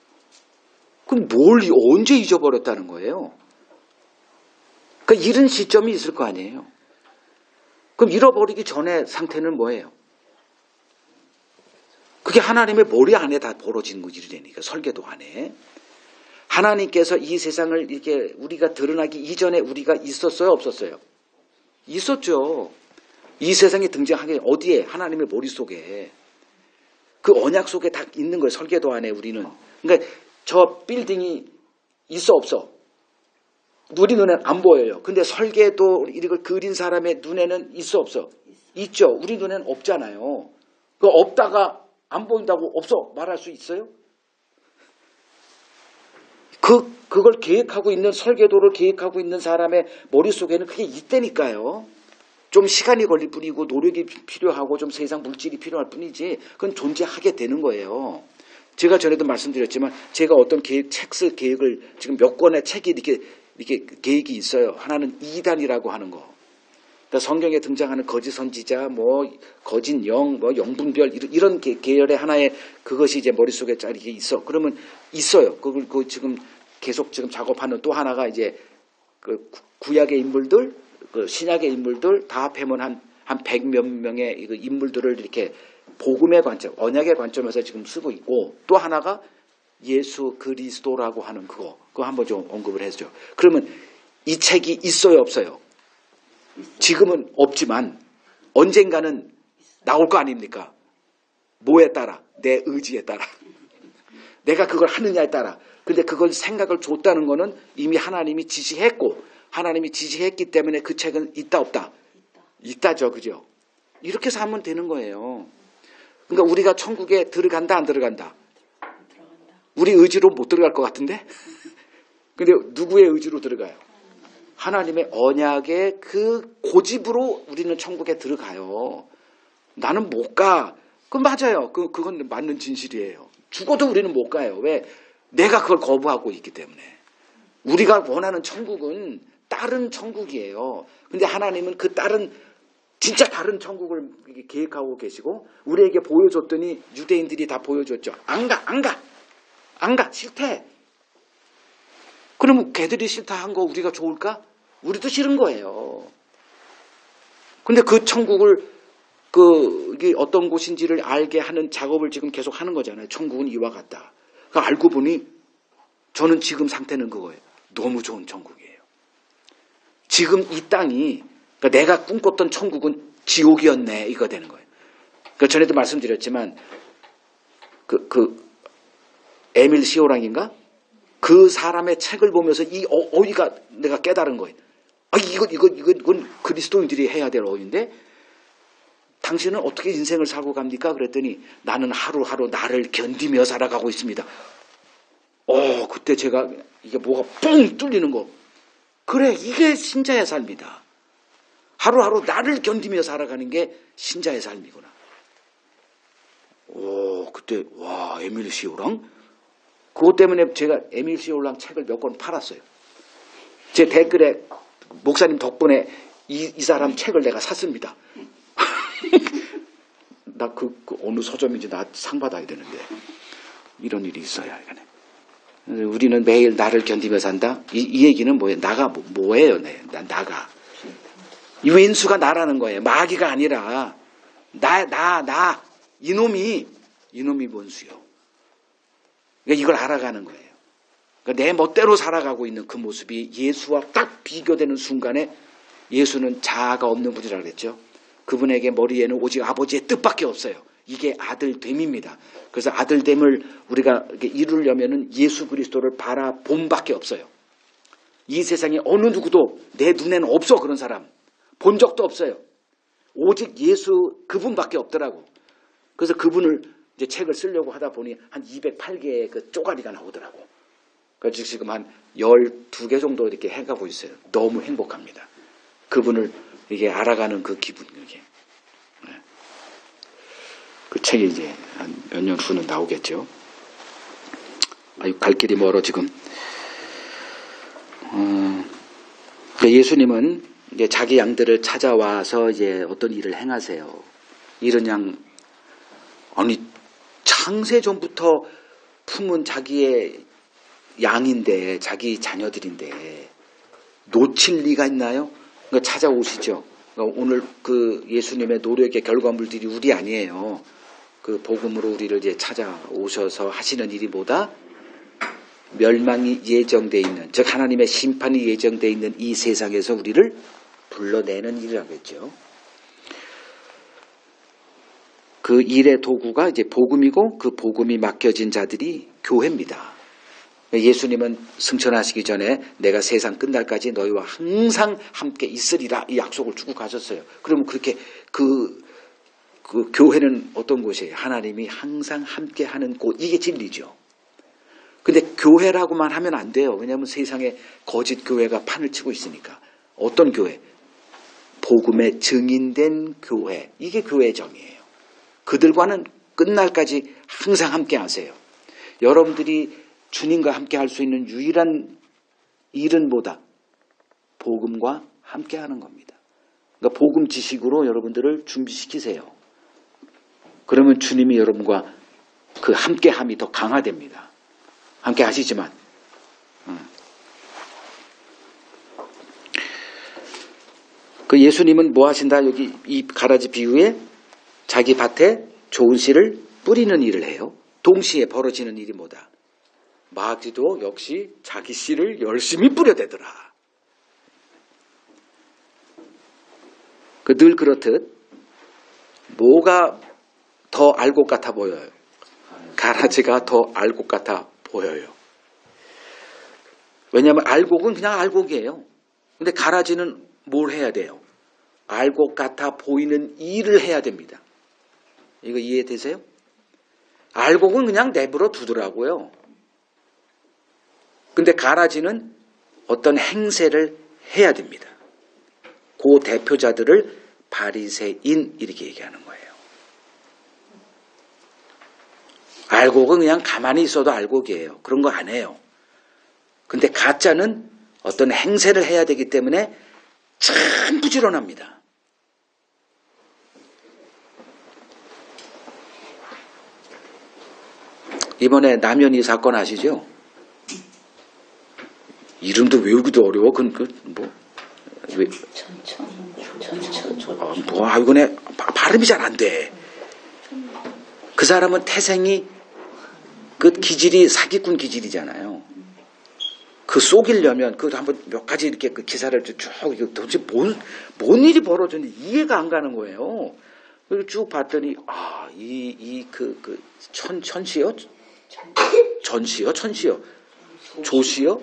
그럼 언제 잊어버렸다는 거예요? 그러니까 잃은 시점이 있을 거 아니에요. 그럼 잃어버리기 전에 상태는 뭐예요? 그게 하나님의 머리 안에 다 벌어지는 일이라니까, 설계도 안에. 하나님께서 이 세상을 이렇게 우리가 드러나기 이전에 우리가 있었어요, 없었어요? 있었죠. 이 세상에 등장하게 어디에? 하나님의 머릿속에. 그 언약 속에 다 있는 거예요, 설계도 안에 우리는. 그러니까 저 빌딩이 있어, 없어? 우리 눈에는 안 보여요. 근데 설계도 이걸 그린 사람의 눈에는 있어, 없어? 있죠. 우리 눈에는 없잖아요. 그 없다가 안 보인다고 없어 말할 수 있어요? 그걸 계획하고 있는, 설계도를 계획하고 있는 사람의 머릿속에는 그게 있다니까요. 좀 시간이 걸릴 뿐이고 노력이 필요하고 좀 세상 물질이 필요할 뿐이지 그건 존재하게 되는 거예요. 제가 전에도 말씀드렸지만 제가 어떤 책 쓸 계획을 지금 몇 권의 책이 이렇게 계획이 있어요. 하나는 이단이라고 하는 거. 그러니까 성경에 등장하는 거짓 선지자, 뭐 거짓 영, 뭐 영분별 이런 계열의 하나의 그것이 이제 머릿속에 짜리게 있어. 그러면 있어요. 그걸 지금 계속 지금 작업하는 또 하나가 이제 그 구약의 인물들, 그 신약의 인물들 다 합하면 한 100몇 명의 인물들을 이렇게 복음의 관점, 언약의 관점에서 지금 쓰고 있고, 또 하나가 예수 그리스도라고 하는 그거 한번 좀 언급을 해주죠. 그러면 이 책이 있어요, 없어요? 지금은 없지만 언젠가는 나올 거 아닙니까? 뭐에 따라? 내 의지에 따라. 내가 그걸 하느냐에 따라. 근데 그걸 생각을 줬다는 거는 이미 하나님이 지시했고, 하나님이 지시했기 때문에 그 책은 있다, 없다? 있다죠, 그죠? 이렇게 해서 하면 되는 거예요. 그러니까 우리가 천국에 들어간다, 안 들어간다? 우리 의지로 못 들어갈 것 같은데? 근데 누구의 의지로 들어가요? 하나님의 언약의 그 고집으로 우리는 천국에 들어가요. 나는 못 가. 그건 맞아요. 그건 맞는 진실이에요. 죽어도 우리는 못 가요. 왜? 내가 그걸 거부하고 있기 때문에. 우리가 원하는 천국은 다른 천국이에요. 근데 하나님은 그 다른 진짜 다른 천국을 계획하고 계시고 우리에게 보여줬더니 유대인들이 다 보여줬죠. 안 가, 싫대. 그러면 걔들이 싫다 한 거 우리가 좋을까? 우리도 싫은 거예요. 근데 그 천국을 이게 어떤 곳인지를 알게 하는 작업을 지금 계속 하는 거잖아요. 천국은 이와 같다. 그러니까 알고 보니 저는 지금 상태는 그거예요. 너무 좋은 천국이에요. 지금 이 땅이 그러니까 내가 꿈꿨던 천국은 지옥이었네. 이거 되는 거예요. 그러니까 전에도 말씀드렸지만 에밀 시오랑인가? 그 사람의 책을 보면서 이 어휘가 내가 깨달은 거예요. 이건 그리스도인들이 해야 될 어휘인데 당신은 어떻게 인생을 살고 갑니까? 그랬더니 나는 하루하루 나를 견디며 살아가고 있습니다. 그때 제가 이게 뭐가 뻥 뚫리는 거. 그래, 이게 신자의 삶이다. 하루하루 나를 견디며 살아가는 게 신자의 삶이구나. 그때 에밀 시오랑 그것 때문에 제가 에밀 시오랑 책을 몇 권 팔았어요. 제 댓글에 목사님 덕분에 이 사람 책을 내가 샀습니다. 나 어느 서점인지 나 상 받아야 되는데 이런 일이 있어야 하네. 우리는 매일 나를 견디며 산다. 이 얘기는 뭐예요? 나가 뭐예요? 나가. 이 왼수가 나라는 거예요. 마귀가 아니라 나 이놈이 원수요. 그러니까 이걸 알아가는 거예요. 그러니까 내 멋대로 살아가고 있는 그 모습이 예수와 딱 비교되는 순간에 예수는 자아가 없는 분이라고 그랬죠. 그분에게 머리에는 오직 아버지의 뜻밖에 없어요. 이게 아들됨입니다. 그래서 아들됨을 우리가 이루려면은 예수 그리스도를 바라봄밖에 없어요. 이 세상에 어느 누구도 내 눈에는 없어. 그런 사람 본 적도 없어요. 오직 예수 그분밖에 없더라고. 그래서 그분을 이제 책을 쓰려고 하다 보니 한 208개의 그 쪼가리가 나오더라고. 그래서 지금 한 12개 정도 이렇게 해가고 있어요. 너무 행복합니다. 그분을 이게 알아가는 그 기분, 이게. 그 책이 이제 한 몇 년 후는 나오겠죠. 갈 길이 멀어, 지금. 예수님은 이제 자기 양들을 찾아와서 이제 어떤 일을 행하세요. 이런 양, 창세 전부터 품은 자기의 양인데, 자기 자녀들인데, 놓칠 리가 있나요? 그러니까 찾아오시죠. 그러니까 오늘 그 예수님의 노력의 결과물들이 우리 아니에요. 그 복음으로 우리를 이제 찾아오셔서 하시는 일이 뭐다? 멸망이 예정되어 있는, 즉 하나님의 심판이 예정되어 있는 이 세상에서 우리를 불러내는 일이라고 했죠. 그 일의 도구가 이제 복음이고 그 복음이 맡겨진 자들이 교회입니다. 예수님은 승천하시기 전에 내가 세상 끝날까지 너희와 항상 함께 있으리라 이 약속을 주고 가셨어요. 그러면 그렇게 그 교회는 어떤 곳이에요? 하나님이 항상 함께 하는 곳. 이게 진리죠. 근데 교회라고만 하면 안 돼요. 왜냐하면 세상에 거짓 교회가 판을 치고 있으니까. 어떤 교회? 복음에 증인된 교회. 이게 교회의 정의예요. 그들과는 끝날까지 항상 함께 하세요. 여러분들이 주님과 함께 할 수 있는 유일한 일은 뭐다? 복음과 함께 하는 겁니다. 그러니까 복음 지식으로 여러분들을 준비시키세요. 그러면 주님이 여러분과 그 함께함이 더 강화됩니다. 함께 하시지만 그 예수님은 뭐 하신다? 여기 이 가라지 비유에 자기 밭에 좋은 씨를 뿌리는 일을 해요. 동시에 벌어지는 일이 뭐다? 마귀도 역시 자기 씨를 열심히 뿌려대더라. 늘 그렇듯 뭐가 더 알곡 같아 보여요? 가라지가 더 알곡 같아 보여요. 왜냐하면 알곡은 그냥 알곡이에요. 근데 가라지는 뭘 해야 돼요? 알곡 같아 보이는 일을 해야 됩니다. 이거 이해되세요? 알곡은 그냥 내버려 두더라고요. 근데 가라지는 어떤 행세를 해야 됩니다. 그 대표자들을 바리새인 이렇게 얘기하는 거예요. 알곡은 그냥 가만히 있어도 알곡이에요. 그런 거 안 해요. 근데 가짜는 어떤 행세를 해야 되기 때문에 참 부지런합니다. 이번에 남현이 사건 아시죠? 이름도 외우기도 어려워. 이거네 발음이 잘 안 돼. 그 사람은 태생이 그 기질이 사기꾼 기질이잖아요. 그 속이려면 그 한번 몇 가지 이렇게 그 기사를 쭉 도대체 뭔 일이 벌어졌는지 이해가 안 가는 거예요. 그리고 쭉 봤더니 천시요? 전시요? 조시요?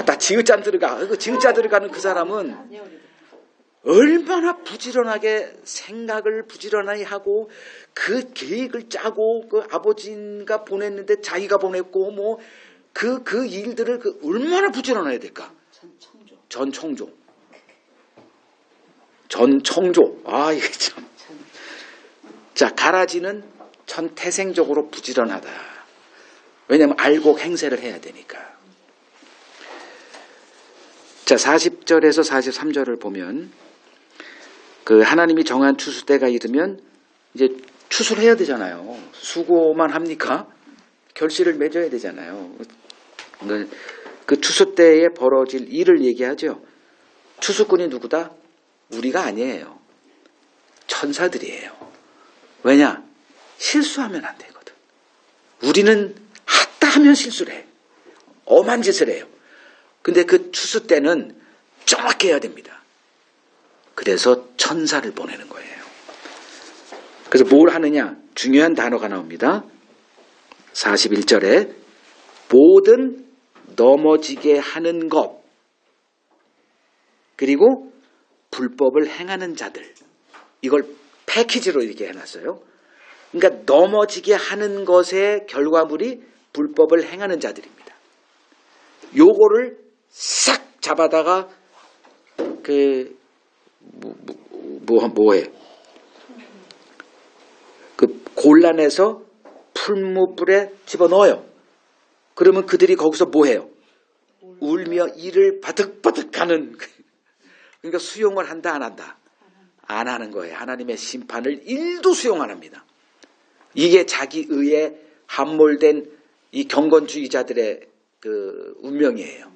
나 지읒자 들어가는 그 사람은 얼마나 부지런하게 생각을 부지런하게 하고 그 계획을 짜고 그 아버지가 보냈는데 자기가 보냈고 뭐 그 일들을 얼마나 부지런해야 될까? 전청조. 이게 참. 자, 가라지는 전태생적으로 부지런하다. 왜냐하면 알곡 행세를 해야 되니까. 자, 40절에서 43절을 보면 그 하나님이 정한 추수 때가 이르면 이제 추수를 해야 되잖아요. 수고만 합니까? 결실을 맺어야 되잖아요. 그 추수 때에 벌어질 일을 얘기하죠. 추수꾼이 누구다? 우리가 아니에요. 천사들이에요. 왜냐? 실수하면 안 되거든. 우리는 했다 하면 실수를 해. 엄한 짓을 해요. 근데 그 추수 때는 정확히 해야 됩니다. 그래서 천사를 보내는 거예요. 그래서 뭘 하느냐? 중요한 단어가 나옵니다. 41절에 모든 넘어지게 하는 것 그리고 불법을 행하는 자들 이걸 패키지로 이렇게 해놨어요. 그러니까 넘어지게 하는 것의 결과물이 불법을 행하는 자들입니다. 요거를 싹 잡아다가 뭐해? 그 곤란해서 풀무불에 집어넣어요. 그러면 그들이 거기서 뭐해요? 울며 이를 바득바득하는. 그러니까 수용을 한다 안 한다? 안 하는 거예요. 하나님의 심판을 1도 수용 안 합니다. 이게 자기 의에 함몰된 이 경건주의자들의 그 운명이에요.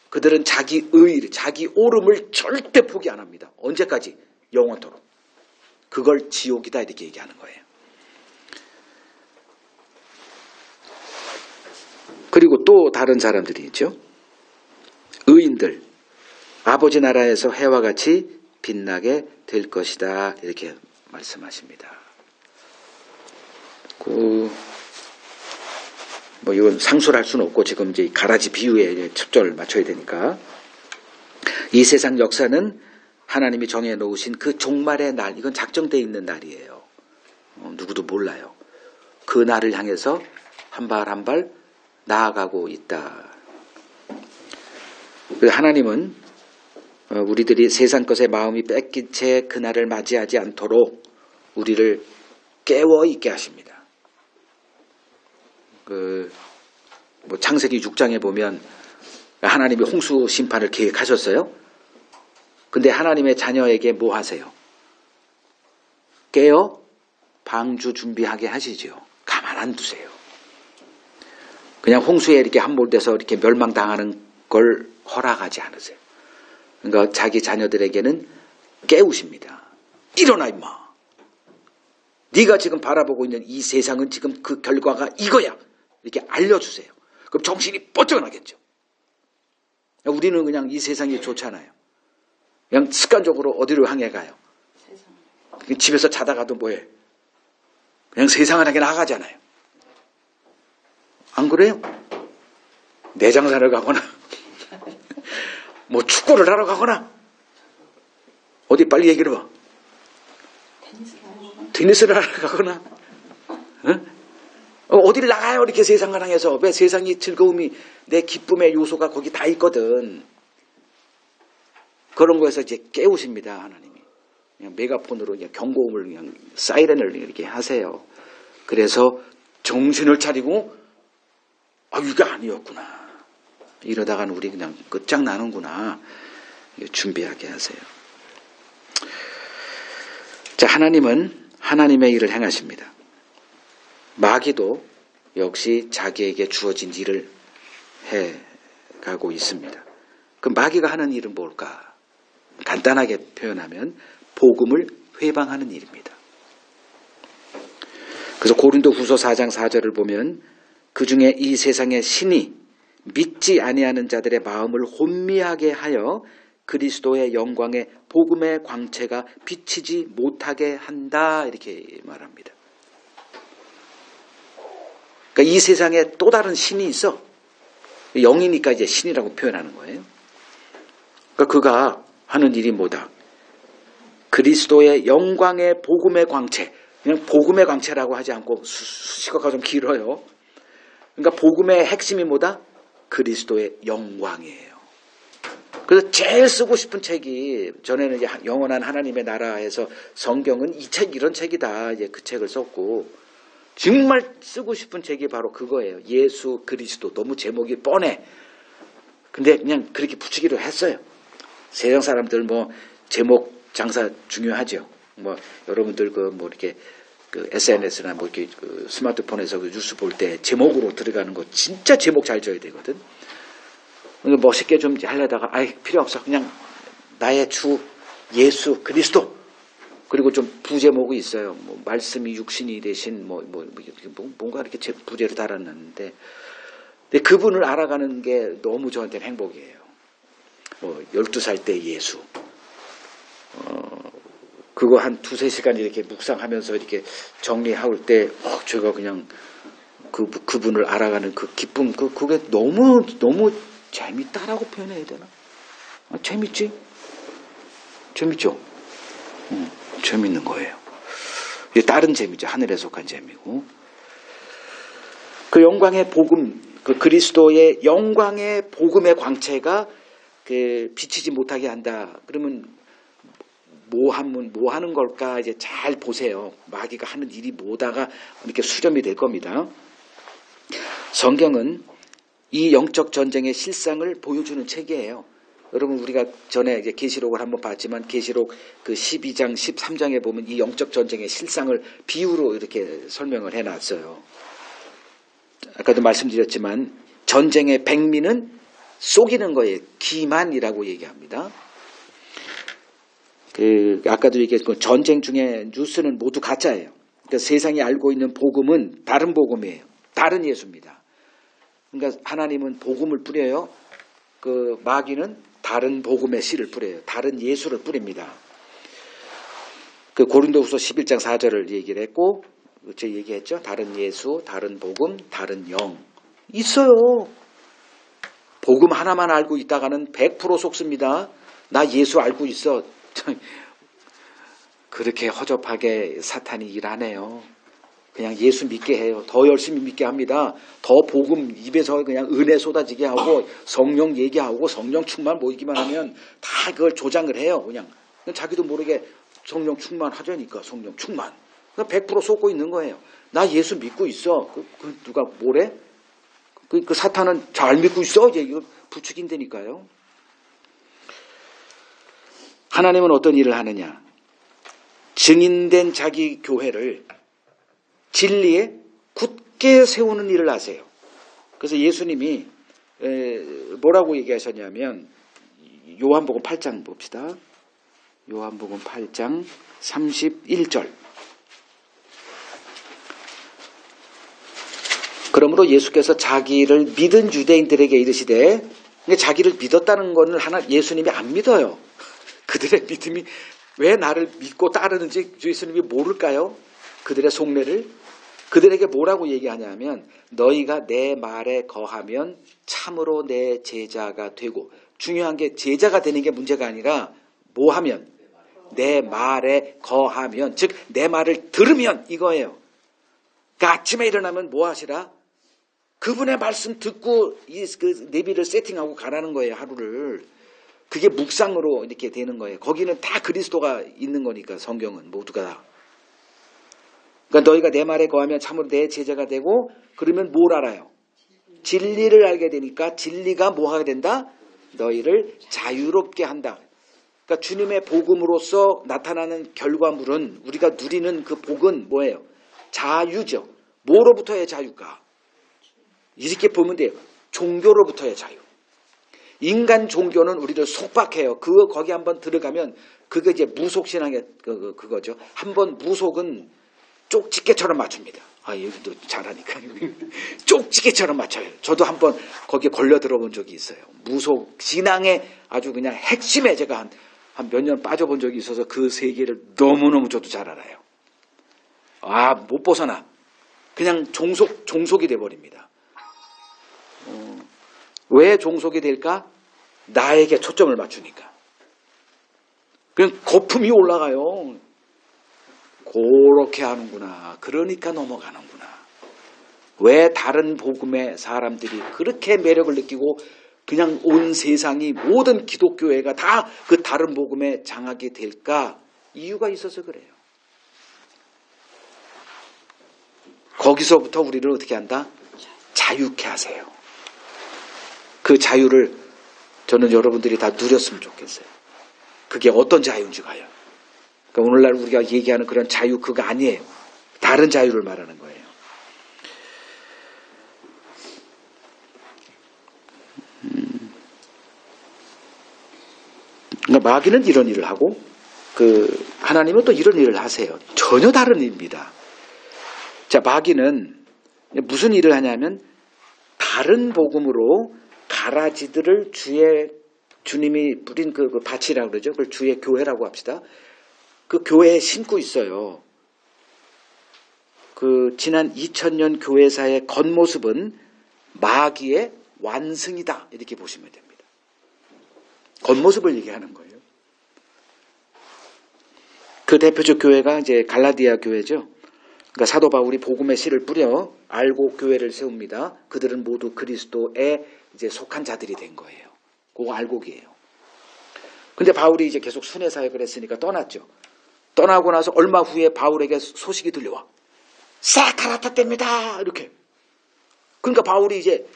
그들은 자기 의, 자기 옳음을 절대 포기 안 합니다. 언제까지? 영원토록. 그걸 지옥이다 이렇게 얘기하는 거예요. 그리고 또 다른 사람들이 있죠. 의인들. 아버지 나라에서 해와 같이 빛나게 될 것이다. 이렇게 말씀하십니다. 이건 상술할 수는 없고 지금 이제 가라지 비유에 첩절을 맞춰야 되니까. 이 세상 역사는 하나님이 정해 놓으신 그 종말의 날, 이건 작정되어 있는 날이에요. 누구도 몰라요. 그 날을 향해서 한 발 한 발 나아가고 있다. 하나님은 우리들이 세상 것에 마음이 뺏긴 채 그날을 맞이하지 않도록 우리를 깨워 있게 하십니다. 창세기 6장에 보면 하나님이 홍수 심판을 계획하셨어요. 근데 하나님의 자녀에게 뭐 하세요? 깨어 방주 준비하게 하시죠. 가만 안 두세요. 그냥 홍수에 이렇게 함몰돼서 이렇게 멸망당하는 걸 허락하지 않으세요. 그러니까 자기 자녀들에게는 깨우십니다. 일어나 임마. 네가 지금 바라보고 있는 이 세상은 지금 그 결과가 이거야. 이렇게 알려주세요. 그럼 정신이 번쩍 나겠죠. 우리는 그냥 이 세상이 좋잖아요. 그냥 습관적으로 어디로 향해 가요? 세상. 집에서 자다가도 뭐해? 그냥 세상을 하게 나가잖아요. 안 그래요? 내장사를 가거나 뭐 축구를 하러 가거나 어디 빨리 얘기를 해봐. 테니스를 하러 가거나 어디를 나가요 이렇게 세상을 향해서. 왜? 세상이 즐거움이 내 기쁨의 요소가 거기 다 있거든. 그런 거에서 이제 깨우십니다. 하나님이. 그냥 메가폰으로 그냥 경고음을 그냥 사이렌을 이렇게 하세요. 그래서 정신을 차리고 이게 아니었구나. 이러다가는 우리 그냥 끝장나는구나. 준비하게 하세요. 자, 하나님은 하나님의 일을 행하십니다. 마귀도 역시 자기에게 주어진 일을 해가고 있습니다. 그 마귀가 하는 일은 뭘까? 간단하게 표현하면 복음을 회방하는 일입니다. 그래서 고린도후서 4장 4절을 보면 그 중에 이 세상의 신이 믿지 아니하는 자들의 마음을 혼미하게 하여 그리스도의 영광의 복음의 광채가 비치지 못하게 한다, 이렇게 말합니다. 그러니까 이 세상에 또 다른 신이 있어. 영이니까 이제 신이라고 표현하는 거예요. 그러니까 그가 하는 일이 뭐다? 그리스도의 영광의 복음의 광채. 그냥 복음의 광채라고 하지 않고 수식어가 좀 길어요. 그러니까 복음의 핵심이 뭐다? 그리스도의 영광이에요. 그래서 제일 쓰고 싶은 책이, 전에는 이제 영원한 하나님의 나라에서 성경은 이 책 이런 책이다, 이제 그 책을 썼고, 정말 쓰고 싶은 책이 바로 그거예요. 예수 그리스도. 너무 제목이 뻔해. 근데 그냥 그렇게 붙이기로 했어요. 세상 사람들 뭐 제목 장사 중요하죠. 뭐 여러분들 이렇게 SNS나 뭐 이렇게 스마트폰에서 뉴스 볼 때 제목으로 들어가는 거 진짜 제목 잘 지어야 되거든. 멋있게 좀 하려다가 필요 없어. 그냥 나의 주 예수 그리스도. 그리고 좀 부제목이 있어요. 뭐 말씀이 육신이 되신 뭔가 이렇게 부제로 달았는데, 근데 그분을 알아가는 게 너무 저한테는 행복이에요. 12살 때 예수. 그거 한 2-3시간 이렇게 묵상하면서 이렇게 정리할 때, 제가 그냥 그분을 알아가는 그 기쁨, 그게 너무 재밌다라고 표현해야 되나? 재밌지? 재밌죠? 재밌는 거예요. 이게 다른 재미죠. 하늘에 속한 재미고. 그 영광의 복음, 그 그리스도의 영광의 복음의 광채가 비치지 못하게 한다. 그러면 뭐 하는 걸까? 이제 잘 보세요. 마귀가 하는 일이 뭐다가 이렇게 수렴이 될 겁니다. 성경은 이 영적 전쟁의 실상을 보여주는 책이에요. 여러분, 우리가 전에 이제 계시록을 한번 봤지만 계시록 그 12장, 13장에 보면 이 영적 전쟁의 실상을 비유로 이렇게 설명을 해놨어요. 아까도 말씀드렸지만 전쟁의 백미는 속이는 거예요. 기만이라고 얘기합니다. 아까도 얘기했고 전쟁 중에 뉴스는 모두 가짜예요. 그러니까 세상이 알고 있는 복음은 다른 복음이에요. 다른 예수입니다. 그러니까 하나님은 복음을 뿌려요. 그 마귀는 다른 복음의 씨를 뿌려요. 다른 예수를 뿌립니다. 그 고린도후서 11장 4절을 얘기를 했고, 제가 얘기했죠. 다른 예수, 다른 복음, 다른 영. 있어요. 복음 하나만 알고 있다가는 100% 속습니다. 나 예수 알고 있어. 그렇게 허접하게 사탄이 일하네요. 그냥 예수 믿게 해요. 더 열심히 믿게 합니다. 더 복음 입에서 그냥 은혜 쏟아지게 하고 성령 얘기하고 성령 충만 모이기만 하면 다 그걸 조장을 해요. 그냥 자기도 모르게 성령 충만하자니까 성령 충만. 100% 쏟고 있는 거예요. 나 예수 믿고 있어. 누가 뭐래? 그 사탄은 잘 믿고 있어. 이제 이거 부추긴다니까요. 하나님은 어떤 일을 하느냐? 증인된 자기 교회를 진리에 굳게 세우는 일을 하세요. 그래서 예수님이 뭐라고 얘기하셨냐면 요한복음 8장 봅시다. 요한복음 8장 31절. 그러므로 예수께서 자기를 믿은 유대인들에게 이르시되, 자기를 믿었다는 것을 예수님이 안 믿어요. 그들의 믿음이 왜 나를 믿고 따르는지 예수님이 모를까요? 그들의 속내를. 그들에게 뭐라고 얘기하냐면 너희가 내 말에 거하면 참으로 내 제자가 되고, 중요한 게 제자가 되는 게 문제가 아니라 뭐 하면? 내 말에 거하면, 즉 내 말을 들으면 이거예요. 그러니까 아침에 일어나면 뭐 하시라? 그분의 말씀 듣고 그 내비를 세팅하고 가라는 거예요. 하루를. 그게 묵상으로 이렇게 되는 거예요. 거기는 다 그리스도가 있는 거니까. 성경은 모두가 다. 그러니까 너희가 내 말에 거하면 참으로 내 제자가 되고, 그러면 뭘 알아요? 진리를 알게 되니까 진리가 뭐 하게 된다? 너희를 자유롭게 한다. 그러니까 주님의 복음으로서 나타나는 결과물은, 우리가 누리는 그 복은 뭐예요? 자유죠. 뭐로부터의 자유가? 이렇게 보면 돼요. 종교로부터의 자유. 인간 종교는 우리를 속박해요. 거기 한번 들어가면 그게 이제 무속신앙의 그거죠. 한번 무속은 쪽집게처럼 맞춥니다. 여기도 잘하니까. 쪽집게처럼 맞춰요. 저도 한번 거기에 걸려 들어본 적이 있어요. 무속신앙의 아주 그냥 핵심에 제가 한 몇 년 빠져본 적이 있어서 그 세계를 너무너무 저도 잘 알아요. 못 벗어나. 그냥 종속이 돼버립니다. 왜 종속이 될까? 나에게 초점을 맞추니까. 그냥 거품이 올라가요. 그렇게 하는구나. 그러니까 넘어가는구나. 왜 다른 복음의 사람들이 그렇게 매력을 느끼고 그냥 온 세상이 모든 기독교회가 다 그 다른 복음에 장하게 될까? 이유가 있어서 그래요. 거기서부터 우리를 어떻게 한다? 자유케 하세요. 그 자유를 저는 여러분들이 다 누렸으면 좋겠어요. 그게 어떤 자유인지 가요. 그러니까 오늘날 우리가 얘기하는 그런 자유 그거 아니에요. 다른 자유를 말하는 거예요. 그러니까 마귀는 이런 일을 하고 하나님은 또 이런 일을 하세요. 전혀 다른 일입니다. 자, 마귀는 무슨 일을 하냐면 다른 복음으로 가라지들을 주님이 뿌린 그 밭이라고 그러죠. 그걸 주의 교회라고 합시다. 그 교회에 심고 있어요. 지난 2000년 교회사의 겉모습은 마귀의 완승이다. 이렇게 보시면 됩니다. 겉모습을 얘기하는 거예요. 그 대표적 교회가 이제 갈라디아 교회죠. 그러니까 사도 바울이 복음의 씨를 뿌려 알고 교회를 세웁니다. 그들은 모두 그리스도에 이제 속한 자들이 된 거예요. 그거 알곡이에요. 근데 바울이 이제 계속 순회 사역을 했으니까 떠났죠. 떠나고 나서 얼마 후에 바울에게 소식이 들려와. 싹 갈아탔답니다. 이렇게. 그러니까 바울이 이제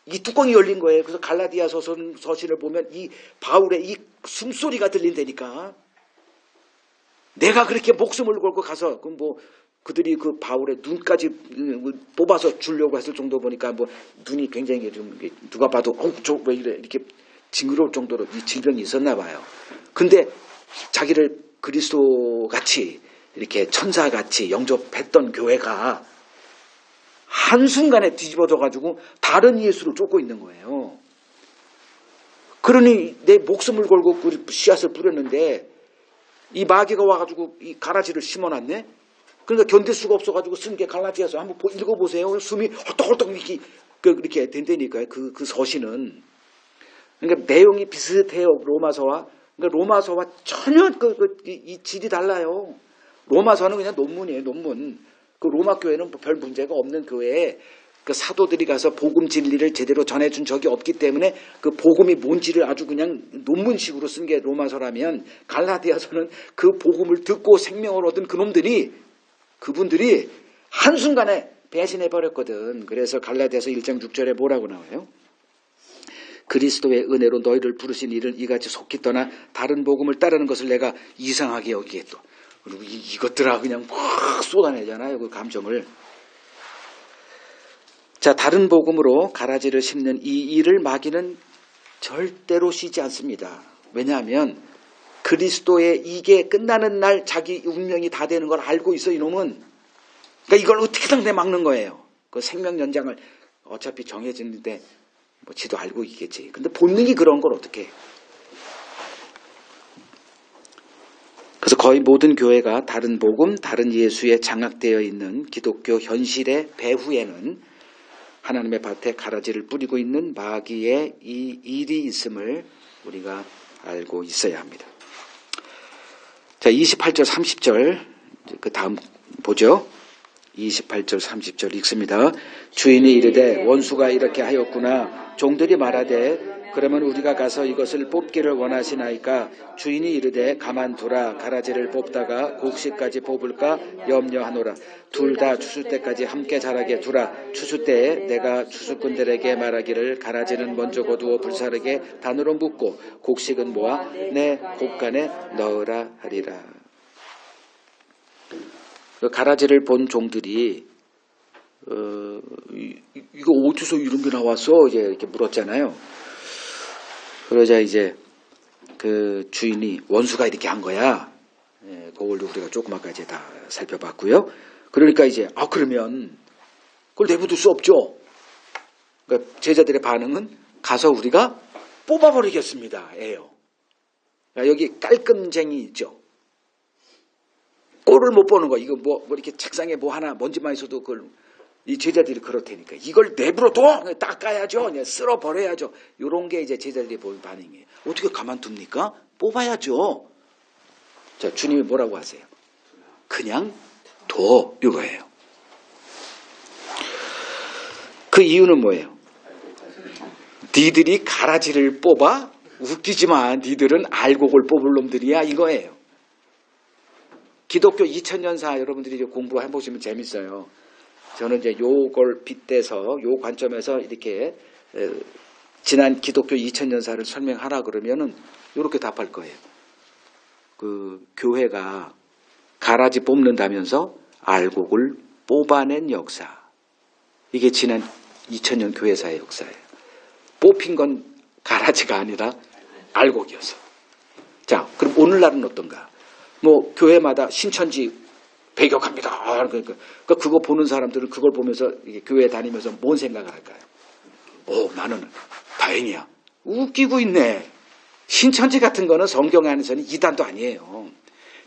이 뚜껑이 열린 거예요. 그래서 갈라디아 서신을 보면 이 바울의 이 숨소리가 들린다니까. 내가 그렇게 목숨을 걸고 가서 그들이 그 바울의 눈까지 뽑아서 주려고 했을 정도 보니까 눈이 굉장히 좀 누가 봐도 저 왜 이래 이렇게 징그러울 정도로 이 질병이 있었나 봐요. 근데 자기를 그리스도 같이 이렇게 천사 같이 영접했던 교회가 한순간에 뒤집어져 가지고 다른 예수를 쫓고 있는 거예요. 그러니 내 목숨을 걸고 그 씨앗을 뿌렸는데 이 마귀가 와가지고 이 가라지를 심어놨네. 그러니까 견딜 수가 없어가지고 쓴 게 갈라디아서 한번 읽어보세요. 숨이 헐떡헐떡 이렇게 된다니까요. 그 서신은. 그러니까 내용이 비슷해요. 로마서와. 그러니까 로마서와 전혀 이 질이 달라요. 로마서는 그냥 논문이에요. 논문. 그 로마 교회는 별 문제가 없는 교회에 그 사도들이 가서 복음 진리를 제대로 전해준 적이 없기 때문에 그 복음이 뭔지를 아주 그냥 논문식으로 쓴 게 로마서라면 갈라디아서는 그 복음을 듣고 생명을 얻은 그분들이 한순간에 배신해버렸거든. 그래서 갈라디아서 1장 6절에 뭐라고 나와요? 그리스도의 은혜로 너희를 부르신 이를 이같이 속히 떠나 다른 복음을 따르는 것을 내가 이상하게 여기겠다. 그리고 이것들아 그냥 확 쏟아내잖아요. 그 감정을. 자, 다른 복음으로 가라지를 심는 이 일을 마귀는 절대로 쉬지 않습니다. 왜냐하면 그리스도의 이게 끝나는 날 자기 운명이 다 되는 걸 알고 있어 이놈은. 그러니까 이걸 어떻게든 내막는 거예요. 그 생명 연장을 어차피 정해지는데 지도 알고 있겠지. 근데 본능이 그런 걸 어떻게 해. 그래서 거의 모든 교회가 다른 복음, 다른 예수에 장악되어 있는 기독교 현실의 배후에는 하나님의 밭에 가라지를 뿌리고 있는 마귀의 이 일이 있음을 우리가 알고 있어야 합니다. 자, 28절 30절 그 다음 보죠. 28절 30절 읽습니다. 주인이 이르되 원수가 이렇게 하였구나. 종들이 말하되 그러면 우리가 가서 이것을 뽑기를 원하시나이까. 주인이 이르되 가만두라. 가라지를 뽑다가 곡식까지 뽑을까 염려하노라. 둘 다 추수 때까지 함께 자라게 두라. 추수 때에 내가 추수꾼들에게 말하기를 가라지는 먼저 거두어 불사르게 단으로 묶고 곡식은 모아 내 곡간에 넣으라 하리라. 그 가라지를 본 종들이 이거 어디서 이런 게 나왔어? 이제 이렇게 물었잖아요. 그러자 이제 그 주인이 원수가 이렇게 한 거야. 예, 그걸 우리가 조금 아까 이제 다 살펴봤고요. 그러니까 이제 그러면 그걸 내버릴 수 없죠. 그러니까 제자들의 반응은 가서 우리가 뽑아버리겠습니다. 예요. 여기 깔끔쟁이 있죠. 꼴을 못 보는 거. 이거 뭐 이렇게 책상에 뭐 하나 먼지만 있어도 그걸 이 제자들이 그렇다니까. 이걸 내버려둬 닦아야죠. 쓸어버려야죠. 이런 게 이제 제자들이 보인 반응이에요. 어떻게 가만둡니까? 뽑아야죠. 자, 주님이 뭐라고 하세요? 그냥 둬 이거예요. 그 이유는 뭐예요? 니들이 가라지를 뽑아? 웃기지만 니들은 알곡을 뽑을 놈들이야 이거예요. 기독교 2000년사 여러분들이 이제 공부해보시면 재밌어요. 저는 이제 요걸 빗대서 요 관점에서 이렇게 지난 기독교 2000년사를 설명하라 그러면은 요렇게 답할 거예요. 그 교회가 가라지 뽑는다면서 알곡을 뽑아낸 역사. 이게 지난 2000년 교회사의 역사예요. 뽑힌 건 가라지가 아니라 알곡이어서. 자, 그럼 오늘날은 어떤가? 뭐 교회마다 신천지 배격합니다. 그러니까 그거 보는 사람들은 그걸 보면서 이게 교회 다니면서 뭔 생각을 할까요? 나는 다행이야. 웃기고 있네. 신천지 같은 거는 성경 안에서는 이단도 아니에요.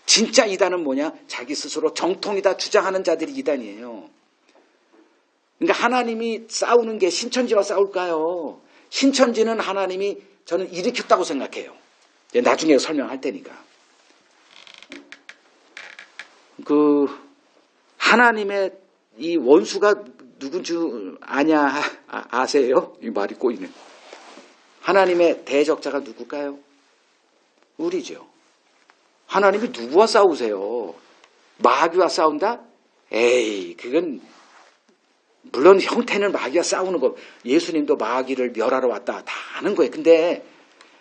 진짜 이단은 뭐냐? 자기 스스로 정통이다 주장하는 자들이 이단이에요. 그러니까 하나님이 싸우는 게 신천지와 싸울까요? 신천지는 하나님이 저는 일으켰다고 생각해요. 나중에 설명할 테니까. 그 하나님의 이 원수가 누군지 아세요? 이 말이 꼬이네. 하나님의 대적자가 누굴까요? 우리죠. 하나님이 누구와 싸우세요? 마귀와 싸운다? 에이, 그건 물론 형태는 마귀와 싸우는 거. 예수님도 마귀를 멸하러 왔다 다 아는 거예요. 근데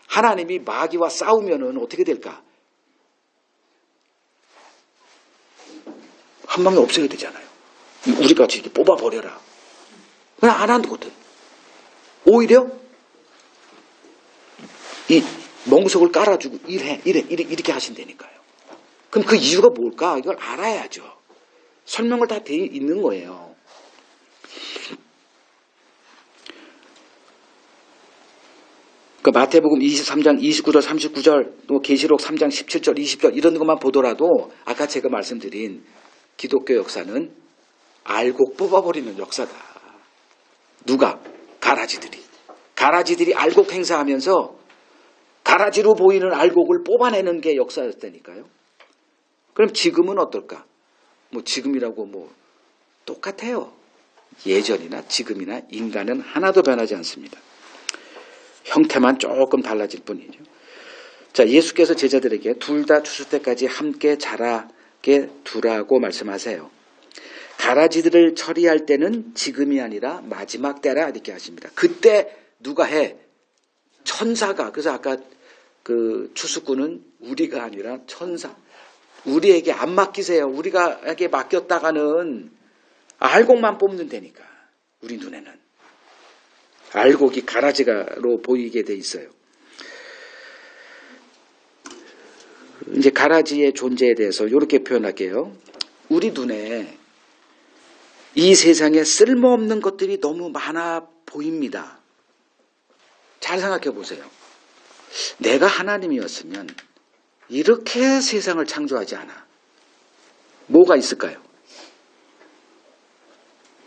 하나님이 마귀와 싸우면은 어떻게 될까? 한 방에 없애야 되잖아요. 우리같이 이렇게 뽑아버려라. 그냥 안 하거든. 오히려 이 멍석을 깔아주고 이렇게 하신다니까요. 그럼 그 이유가 뭘까? 이걸 알아야죠. 설명을 다 돼 있는 거예요. 그 마태복음 23장 29절 39절 또 계시록 3장 17절 20절 이런 것만 보더라도 아까 제가 말씀드린 기독교 역사는 알곡 뽑아버리는 역사다. 누가? 가라지들이 알곡 행사하면서 가라지로 보이는 알곡을 뽑아내는 게 역사였다니까요. 그럼 지금은 어떨까? 뭐 지금이라고 뭐 똑같아요. 예전이나 지금이나 인간은 하나도 변하지 않습니다. 형태만 조금 달라질 뿐이죠. 자, 예수께서 제자들에게 둘 다 추수 때까지 함께 자라게 두라고 말씀하세요. 가라지들을 처리할 때는 지금이 아니라 마지막 때라 이렇게 하십니다. 그때 누가 해? 천사가. 그래서 아까 그 추수꾼은 우리가 아니라 천사. 우리에게 안 맡기세요. 우리가에게 맡겼다가는 알곡만 뽑는 데니까. 우리 눈에는. 알곡이 가라지가로 보이게 돼 있어요. 이제 가라지의 존재에 대해서 이렇게 표현할게요. 우리 눈에 이 세상에 쓸모없는 것들이 너무 많아 보입니다. 잘 생각해 보세요. 내가 하나님이었으면 이렇게 세상을 창조하지 않아. 뭐가 있을까요?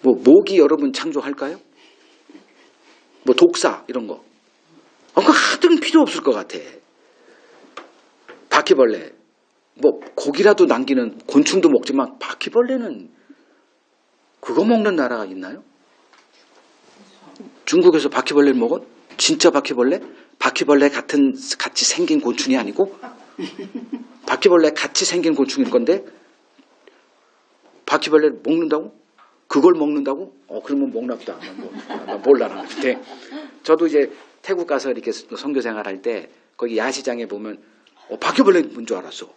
뭐 모기 여러분 창조할까요? 뭐 독사 이런 거. 그거 하여튼 필요 없을 것 같아. 바퀴벌레. 뭐 고기라도 남기는 곤충도 먹지만 바퀴벌레는 그거 먹는 나라가 있나요? 중국에서 바퀴벌레를 먹어? 진짜 바퀴벌레? 바퀴벌레 같이 생긴 곤충이 아니고 바퀴벌레 같이 생긴 곤충일 건데 바퀴벌레를 먹는다고? 그걸 먹는다고? 그러면 먹나 보다. 몰라. 근데 저도 이제 태국 가서 이렇게 선교 생활할 때 거기 야시장에 보면 바퀴벌레인 줄 알았어.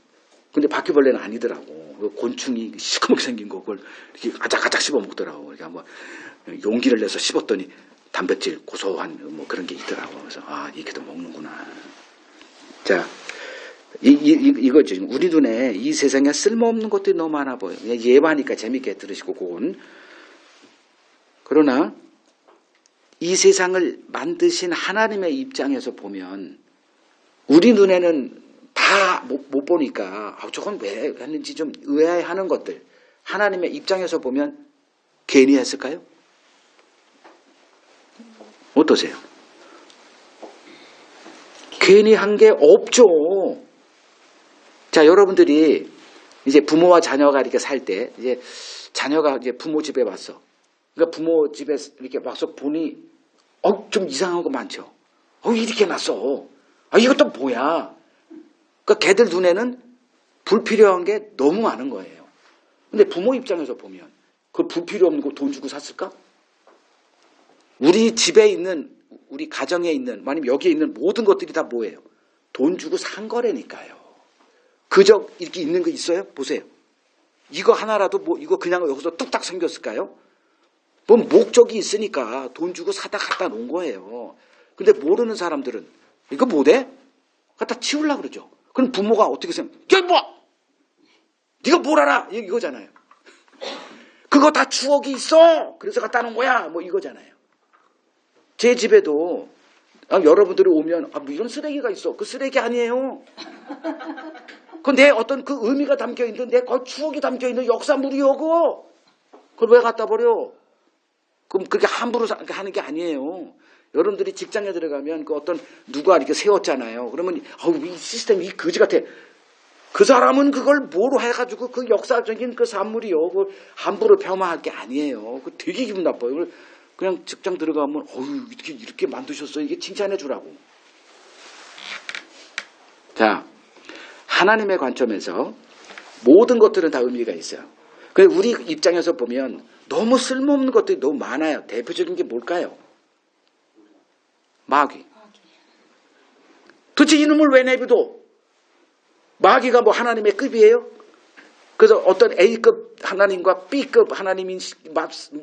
근데 바퀴벌레는 아니더라고. 그 곤충이 시커멓게 생긴 거 그걸 이렇게 아작아작 씹어 먹더라고. 그러니까 뭐 용기를 내서 씹었더니 단백질 고소한 뭐 그런 게 있더라고. 그래서 아 이렇게도 먹는구나. 자, 이거죠. 우리 눈에 이 세상에 쓸모없는 것들이 너무 많아 보여. 그냥 예화니까 재밌게 들으시고 그건. 그러나 이 세상을 만드신 하나님의 입장에서 보면 우리 눈에는 다 못 보니까 저건 왜 했는지 좀 의아해하는 것들 하나님의 입장에서 보면 괜히 했을까요? 어떠세요? 괜히 한 게 없죠. 자, 여러분들이 이제 부모와 자녀가 이렇게 살 때 이제 자녀가 이제 부모 집에 왔어. 그러니까 부모 집에 이렇게 와서 보니 좀 이상한 거 많죠. 이렇게 놨어. 이것도 뭐야? 그러니까 걔들 눈에는 불필요한 게 너무 많은 거예요. 근데 부모 입장에서 보면 그 불필요 없는 거 돈 주고 샀을까? 우리 집에 있는 우리 가정에 있는 아니면 여기에 있는 모든 것들이 다 뭐예요? 돈 주고 산 거라니까요. 그저 이렇게 있는 거 있어요? 보세요. 이거 하나라도 뭐 이거 그냥 여기서 뚝딱 생겼을까요? 뭐 목적이 있으니까 돈 주고 사다 갖다 놓은 거예요. 근데 모르는 사람들은 이거 뭐래? 갖다 치우려고 그러죠. 그럼 부모가 어떻게 생각해? 야, 뭐! 네가 뭘 알아? 이거잖아요. 그거 다 추억이 있어. 그래서 갖다 놓은 거야. 뭐 이거잖아요. 제 집에도 여러분들이 오면 뭐 이런 쓰레기가 있어. 그 쓰레기 아니에요. 그 내 어떤 그 의미가 담겨 있는 내 거의 추억이 담겨 있는 역사물이요. 그걸 왜 갖다 버려? 그럼 그렇게 함부로 하는 게 아니에요. 여러분들이 직장에 들어가면 그 어떤 누가 이렇게 세웠잖아요. 그러면 이 시스템이 이 거지 같아. 그 사람은 그걸 뭐로 해가지고 그 역사적인 그 산물이요. 그걸 함부로 폄하할 게 아니에요. 그 되게 기분 나빠요. 그냥 직장 들어가면 이렇게 만드셨어요. 이게 칭찬해 주라고. 자, 하나님의 관점에서 모든 것들은 다 의미가 있어요. 근데 우리 입장에서 보면 너무 쓸모없는 것들이 너무 많아요. 대표적인 게 뭘까요? 마귀. 도대체 이놈을 왜 내비둬? 마귀가 뭐 하나님의 급이에요? 그래서 어떤 A급 하나님과 B급 하나님인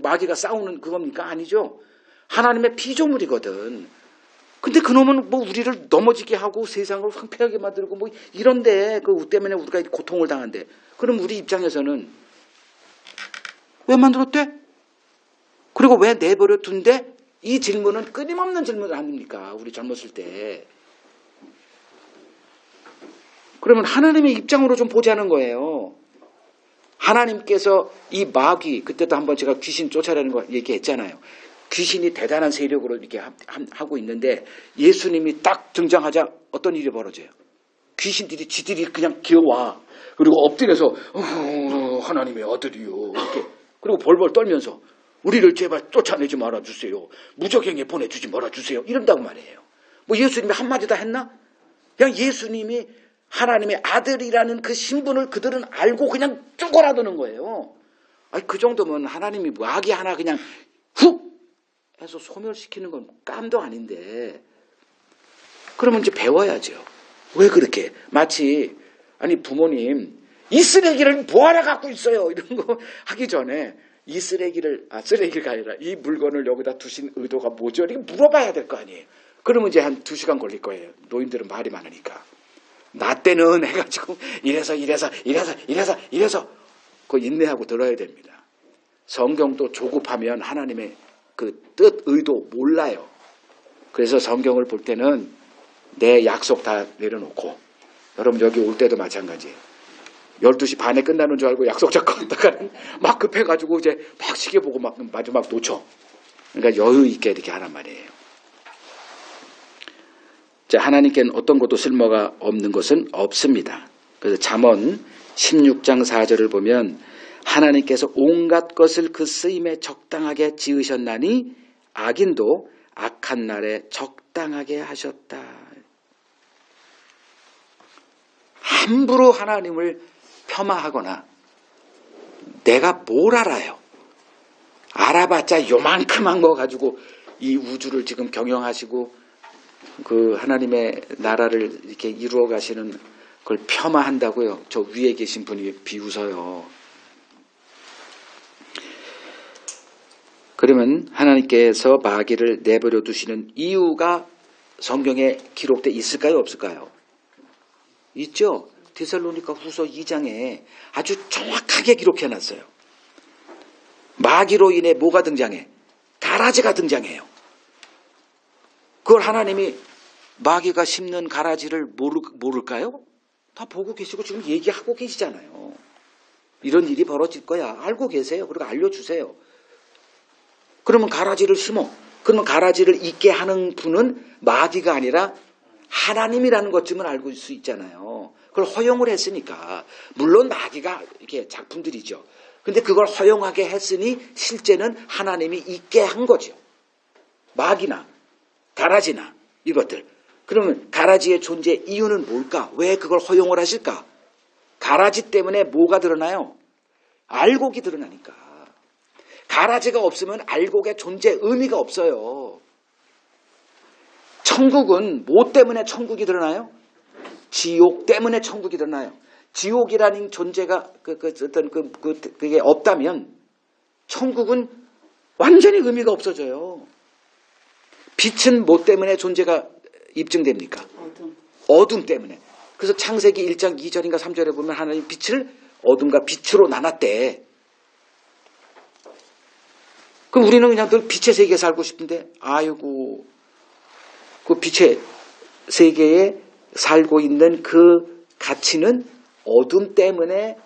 마귀가 싸우는 그겁니까? 아니죠. 하나님의 피조물이거든. 근데 그놈은 뭐 우리를 넘어지게 하고 세상을 황폐하게 만들고 뭐 이런데 그 때문에 우리가 고통을 당한대. 그럼 우리 입장에서는 왜 만들었대? 그리고 왜 내버려 둔대? 이 질문은 끊임없는 질문 아닙니까? 우리 젊었을 때. 그러면 하나님의 입장으로 좀 보자는 거예요. 하나님께서 이 마귀, 그때도 한번 제가 귀신 쫓아내는 거 얘기했잖아요. 귀신이 대단한 세력으로 이렇게 하고 있는데 예수님이 딱 등장하자 어떤 일이 벌어져요? 귀신들이 지들이 그냥 기어와. 그리고 엎드려서 하나님의 아들이요. 이렇게. 그리고 벌벌 떨면서 우리를 제발 쫓아내지 말아주세요. 무적행에 보내주지 말아주세요. 이런다고 말이에요. 뭐 예수님이 한마디 다 했나? 그냥 예수님이 하나님의 아들이라는 그 신분을 그들은 알고 그냥 쪼그라드는 거예요. 그 정도면 하나님이 마귀 하나 그냥 훅 해서 소멸시키는 건 깜도 아닌데 그러면 이제 배워야죠. 왜 그렇게? 마치 부모님 이 쓰레기를 뭐하러 갖고 있어요? 이런 거 하기 전에 이 쓰레기가 아니라 이 물건을 여기다 두신 의도가 뭐죠? 이렇게 물어봐야 될 거 아니에요. 그러면 이제 한 2시간 걸릴 거예요. 노인들은 말이 많으니까. 나 때는 해가지고 이래서 그거 인내하고 들어야 됩니다. 성경도 조급하면 하나님의 그 뜻, 의도 몰라요. 그래서 성경을 볼 때는 내 약속 다 내려놓고 여러분 여기 올 때도 마찬가지예요. 12시 반에 끝나는 줄 알고 약속 잡고 왔다가는 막 급해가지고 이제 막 시계 보고 막 마지막 놓쳐. 그러니까 여유 있게 이렇게 하란 말이에요. 자, 하나님께는 어떤 것도 쓸모가 없는 것은 없습니다. 그래서 잠언 16장 4절을 보면 하나님께서 온갖 것을 그 쓰임에 적당하게 지으셨나니 악인도 악한 날에 적당하게 하셨다. 함부로 하나님을 폄하하거나 내가 뭘 알아요? 알아봤자 요만큼한 거 가지고 이 우주를 지금 경영하시고 그 하나님의 나라를 이렇게 이루어 가시는 그걸 폄하한다고요. 저 위에 계신 분이 비웃어요. 그러면 하나님께서 마귀를 내버려 두시는 이유가 성경에 기록되어 있을까요? 없을까요? 있죠. 데살로니가 후서 2장에 아주 정확하게 기록해놨어요. 마귀로 인해 뭐가 등장해? 가라지가 등장해요. 그걸 하나님이 마귀가 심는 가라지를 모를까요? 다 보고 계시고 지금 얘기하고 계시잖아요. 이런 일이 벌어질 거야. 알고 계세요. 그리고 알려주세요. 그러면 가라지를 심어. 그러면 가라지를 있게 하는 분은 마귀가 아니라 하나님이라는 것쯤은 알고 있을 수 있잖아요. 그걸 허용을 했으니까. 물론 마귀가 이렇게 작품들이죠. 근데 그걸 허용하게 했으니 실제는 하나님이 있게 한 거죠. 마귀나 가라지나 이것들. 그러면 가라지의 존재 이유는 뭘까? 왜 그걸 허용을 하실까? 가라지 때문에 뭐가 드러나요? 알곡이 드러나니까. 가라지가 없으면 알곡의 존재 의미가 없어요. 천국은 뭐 때문에 천국이 드러나요? 지옥 때문에 천국이 드러나요. 지옥이라는 존재가 그게 없다면 천국은 완전히 의미가 없어져요. 빛은 뭐 때문에 존재가 입증됩니까? 어둠 때문에. 그래서 창세기 1장 2절인가 3절에 보면 하나님 빛을 어둠과 빛으로 나눴대. 그럼 우리는 그냥 늘 빛의 세계에 살고 싶은데 아이고 그 빛의 세계에 살고 있는 그 가치는 어둠 때문에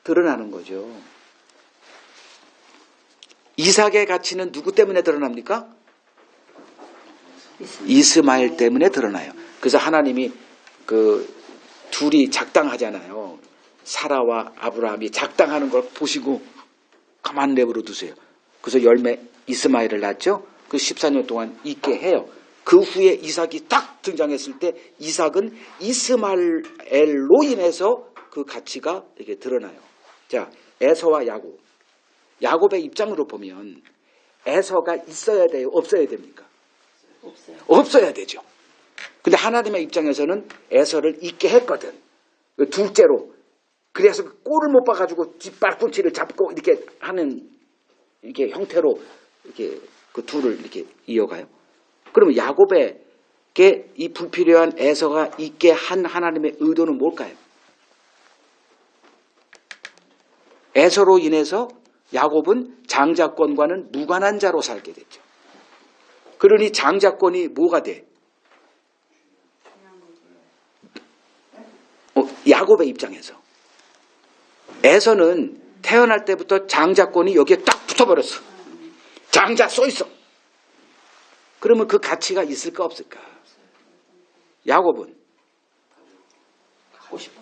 드러나는 거죠. 이삭의 가치는 누구 때문에 드러납니까? 이스마엘 때문에 드러나요. 그래서 하나님이 그 둘이 작당하잖아요. 사라와 아브라함이 작당하는 걸 보시고 가만 내버려 두세요. 그래서 열매 이스마엘을 낳죠. 그 14년 동안 있게 해요. 그 후에 이삭이 딱 등장했을 때 이삭은 이스마엘로 인해서 그 가치가 이렇게 드러나요. 자, 에서와 야곱. 야곱의 입장으로 보면 에서가 있어야 돼요? 없어야 됩니까? 없어요. 없어야 되죠. 근데 하나님의 입장에서는 에서를 있게 했거든. 둘째로. 그래서 그 꼴을 못 봐가지고 뒷발꿈치를 잡고 이렇게 하는 이렇게 형태로 이렇게 그 둘을 이렇게 이어가요. 그러면 야곱에게 이 불필요한 에서가 있게 한 하나님의 의도는 뭘까요? 에서로 인해서 야곱은 장자권과는 무관한 자로 살게 됐죠. 그러니 장자권이 뭐가 돼? 야곱의 입장에서. 에서는 태어날 때부터 장자권이 여기에 딱 붙어버렸어. 장자 써있어. 그러면 그 가치가 있을까 없을까? 야곱은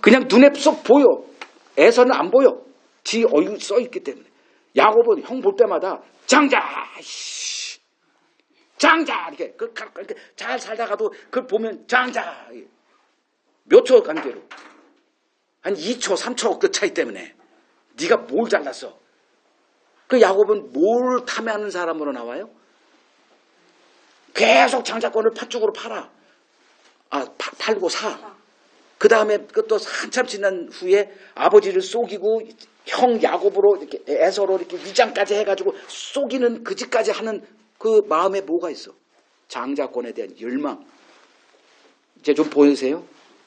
그냥 눈에 쏙 보여. 에서는 안 보여. 지 얼굴 써있기 때문에. 야곱은 형 볼 때마다 장자, 장자 이렇게 잘 살다가도 그걸 보면 장자 몇 초 관계로 한 2초, 3초 그 차이 때문에 네가 뭘 잘났어? 그 야곱은 뭘 탐하는 사람으로 나와요? 계속 장자권을 팥죽으로 팔아. 팔고 사. 그 다음에 또 한참 지난 후에 아버지를 속이고 형 야곱으로 이렇게 에서로 이렇게 위장까지 해가지고 속이는 그 짓까지 하는 그 마음에 뭐가 있어? 장자권에 대한 열망. 이제 좀 보이세요?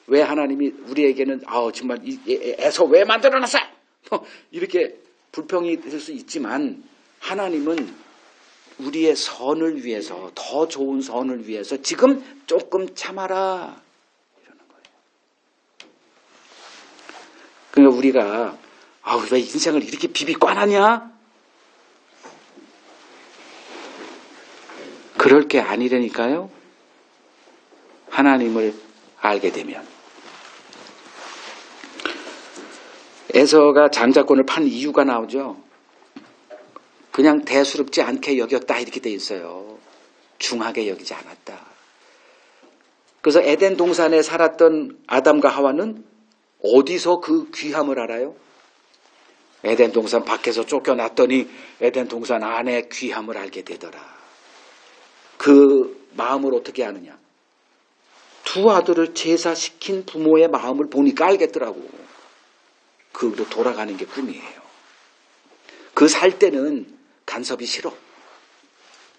왜 하나님이 우리에게는 정말 에서 왜 만들어놨어? 이렇게 불평이 될 수 있지만 하나님은 우리의 선을 위해서 더 좋은 선을 위해서 지금 조금 참아라 이러는 거예요. 그러니까 우리가 왜 인생을 이렇게 비비꽈나냐? 그럴 게 아니라니까요. 하나님을 알게 되면. 에서가 장자권을 판 이유가 나오죠. 그냥 대수롭지 않게 여겼다 이렇게 돼 있어요. 중하게 여기지 않았다. 그래서 에덴 동산에 살았던 아담과 하와는 어디서 그 귀함을 알아요? 에덴 동산 밖에서 쫓겨났더니 에덴 동산 안에 귀함을 알게 되더라. 그 마음을 어떻게 아느냐? 두 아들을 제사시킨 부모의 마음을 보니까 알겠더라고. 그로 돌아가는 게 꿈이에요. 그 살 때는 간섭이 싫어.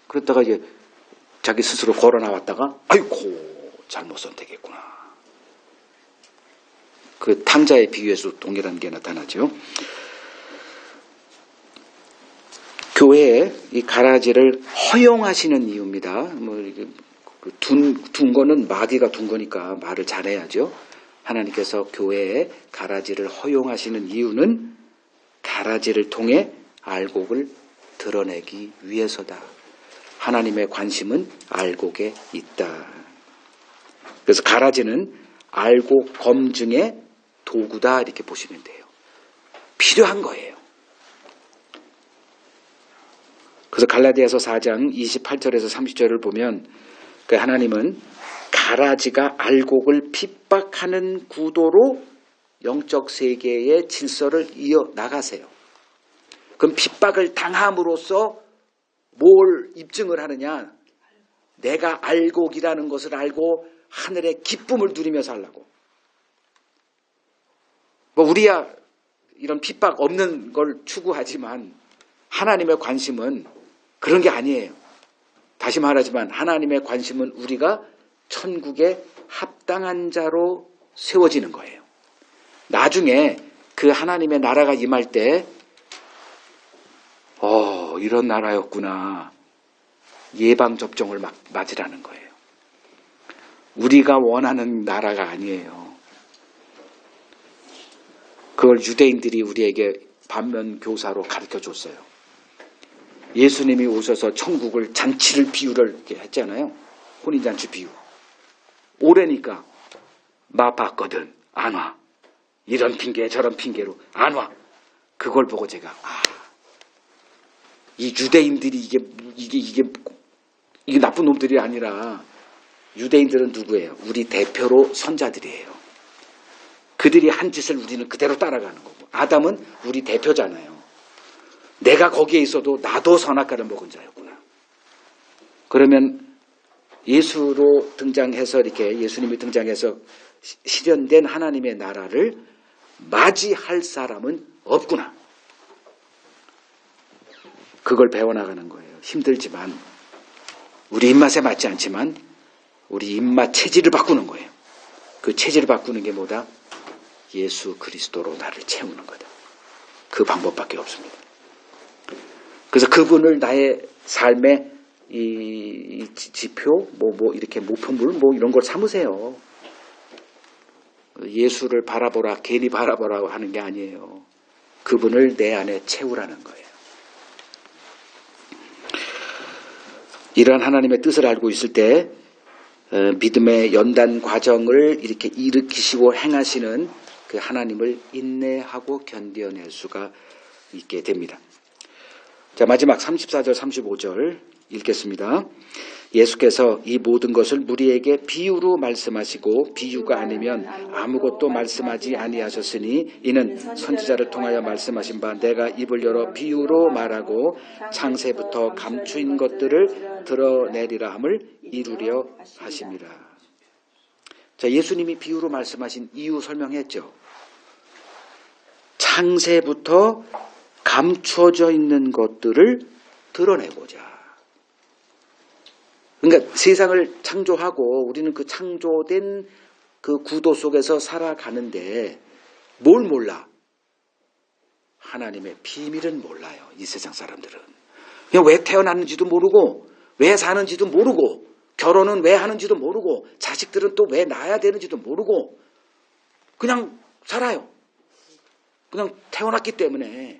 그랬다가 이제 자기 스스로 걸어 나왔다가 아이고 잘못 선택했구나. 그 탕자의 비유에서 동일한 게 나타나죠. 교회에 이 가라지를 허용하시는 이유입니다. 둔 거는 마귀가 둔 거니까 말을 잘해야죠. 하나님께서 교회에 가라지를 허용하시는 이유는 가라지를 통해 알곡을 드러내기 위해서다. 하나님의 관심은 알곡에 있다. 그래서 가라지는 알곡 검증의 도구다 이렇게 보시면 돼요. 필요한 거예요. 그래서 갈라디아서 4장 28절에서 30절을 보면 그 하나님은 가라지가 알곡을 핍박하는 구도로 영적 세계의 질서를 이어나가세요. 그럼 핍박을 당함으로써 뭘 입증을 하느냐? 내가 알곡이라는 것을 알고 하늘의 기쁨을 누리며 살라고. 우리야 이런 핍박 없는 걸 추구하지만 하나님의 관심은 그런 게 아니에요. 다시 말하지만 하나님의 관심은 우리가 천국에 합당한 자로 세워지는 거예요. 나중에 그 하나님의 나라가 임할 때 이런 나라였구나. 예방접종을 맞으라는 거예요. 우리가 원하는 나라가 아니에요. 그걸 유대인들이 우리에게 반면교사로 가르쳐줬어요. 예수님이 오셔서 천국을 잔치를 비유를 이렇게 했잖아요. 혼인잔치 비유. 올해니까 나 봤거든. 안 와. 이런 핑계 저런 핑계로 안 와. 그걸 보고 제가 이 유대인들이 이게 나쁜 놈들이 아니라 유대인들은 누구예요? 우리 대표로 선자들이에요. 그들이 한 짓을 우리는 그대로 따라가는 거고 아담은 우리 대표잖아요. 내가 거기에 있어도 나도 선악과를 먹은 자였구나. 그러면 예수로 등장해서 이렇게 예수님이 등장해서 실현된 하나님의 나라를 맞이할 사람은 없구나. 그걸 배워나가는 거예요. 힘들지만 우리 입맛에 맞지 않지만 우리 입맛 체질을 바꾸는 거예요. 그 체질을 바꾸는 게 뭐다? 예수 그리스도로 나를 채우는 거다. 그 방법밖에 없습니다. 그래서 그분을 나의 삶의 이 지표, 이렇게 모품물, 이런 걸 삼으세요. 예수를 바라보라, 괜히 바라보라고 하는 게 아니에요. 그분을 내 안에 채우라는 거예요. 이러한 하나님의 뜻을 알고 있을 때 믿음의 연단 과정을 이렇게 일으키시고 행하시는 그 하나님을 인내하고 견뎌낼 수가 있게 됩니다. 자, 마지막 34절 35절 읽겠습니다. 예수께서 이 모든 것을 무리에게 비유로 말씀하시고 비유가 아니면 아무것도 말씀하지 아니하셨으니 이는 선지자를 통하여 말씀하신 바 내가 입을 열어 비유로 말하고 창세부터 감추인 것들을 드러내리라 함을 이루려 하심이라. 자, 예수님이 비유로 말씀하신 이유 설명했죠. 창세부터 감추어져 있는 것들을 드러내고자. 그러니까 세상을 창조하고 우리는 그 창조된 그 구도 속에서 살아가는데 뭘 몰라? 하나님의 비밀은 몰라요. 이 세상 사람들은. 그냥 왜 태어났는지도 모르고 왜 사는지도 모르고 결혼은 왜 하는지도 모르고 자식들은 또 왜 낳아야 되는지도 모르고 그냥 살아요. 그냥 태어났기 때문에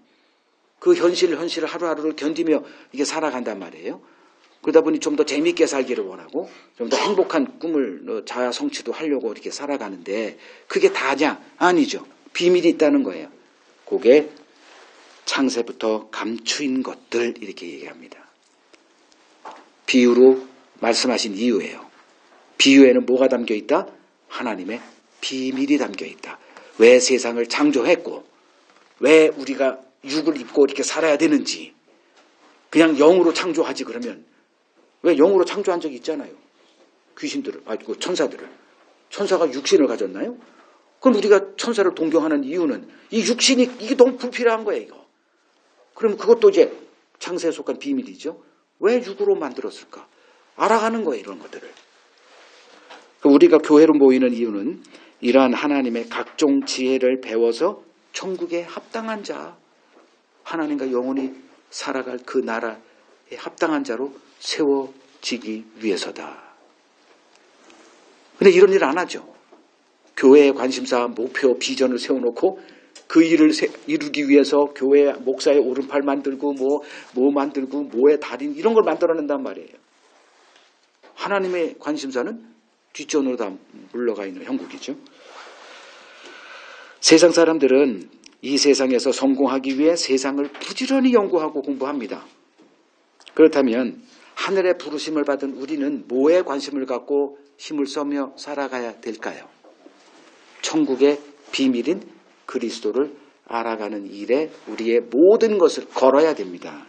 그 현실을 하루하루를 견디며 이게 살아간단 말이에요. 그러다 보니 좀 더 재미있게 살기를 원하고 좀 더 행복한 꿈을 자아 성취도 하려고 이렇게 살아가는데 그게 다냐? 아니죠. 비밀이 있다는 거예요. 그게 창세부터 감추인 것들 이렇게 얘기합니다. 비유로 말씀하신 이유예요. 비유에는 뭐가 담겨 있다? 하나님의 비밀이 담겨 있다. 왜 세상을 창조했고 왜 우리가 육을 입고 이렇게 살아야 되는지. 그냥 영으로 창조하지 그러면 왜 영으로 창조한 적이 있잖아요. 귀신들을, 천사들을. 천사가 육신을 가졌나요? 그럼 우리가 천사를 동경하는 이유는 이 육신이 이게 너무 불필요한 거예요, 이거. 그럼 그것도 이제 창세에 속한 비밀이죠. 왜 육으로 만들었을까? 알아가는 거예요, 이런 것들을. 우리가 교회로 모이는 이유는 이러한 하나님의 각종 지혜를 배워서 천국에 합당한 자, 하나님과 영원히 살아갈 그 나라에 합당한 자로 세워지기 위해서다. 근데 이런 일 안 하죠. 교회의 관심사, 목표, 비전을 세워놓고 그 일을 이루기 위해서 교회 목사의 오른팔 만들고 뭐 만들고 뭐의 달인 이런 걸 만들어낸단 말이에요. 하나님의 관심사는 뒷전으로 다 물러가 있는 형국이죠. 세상 사람들은 이 세상에서 성공하기 위해 세상을 부지런히 연구하고 공부합니다. 그렇다면 하늘의 부르심을 받은 우리는 뭐에 관심을 갖고 힘을 써며 살아가야 될까요? 천국의 비밀인 그리스도를 알아가는 일에 우리의 모든 것을 걸어야 됩니다.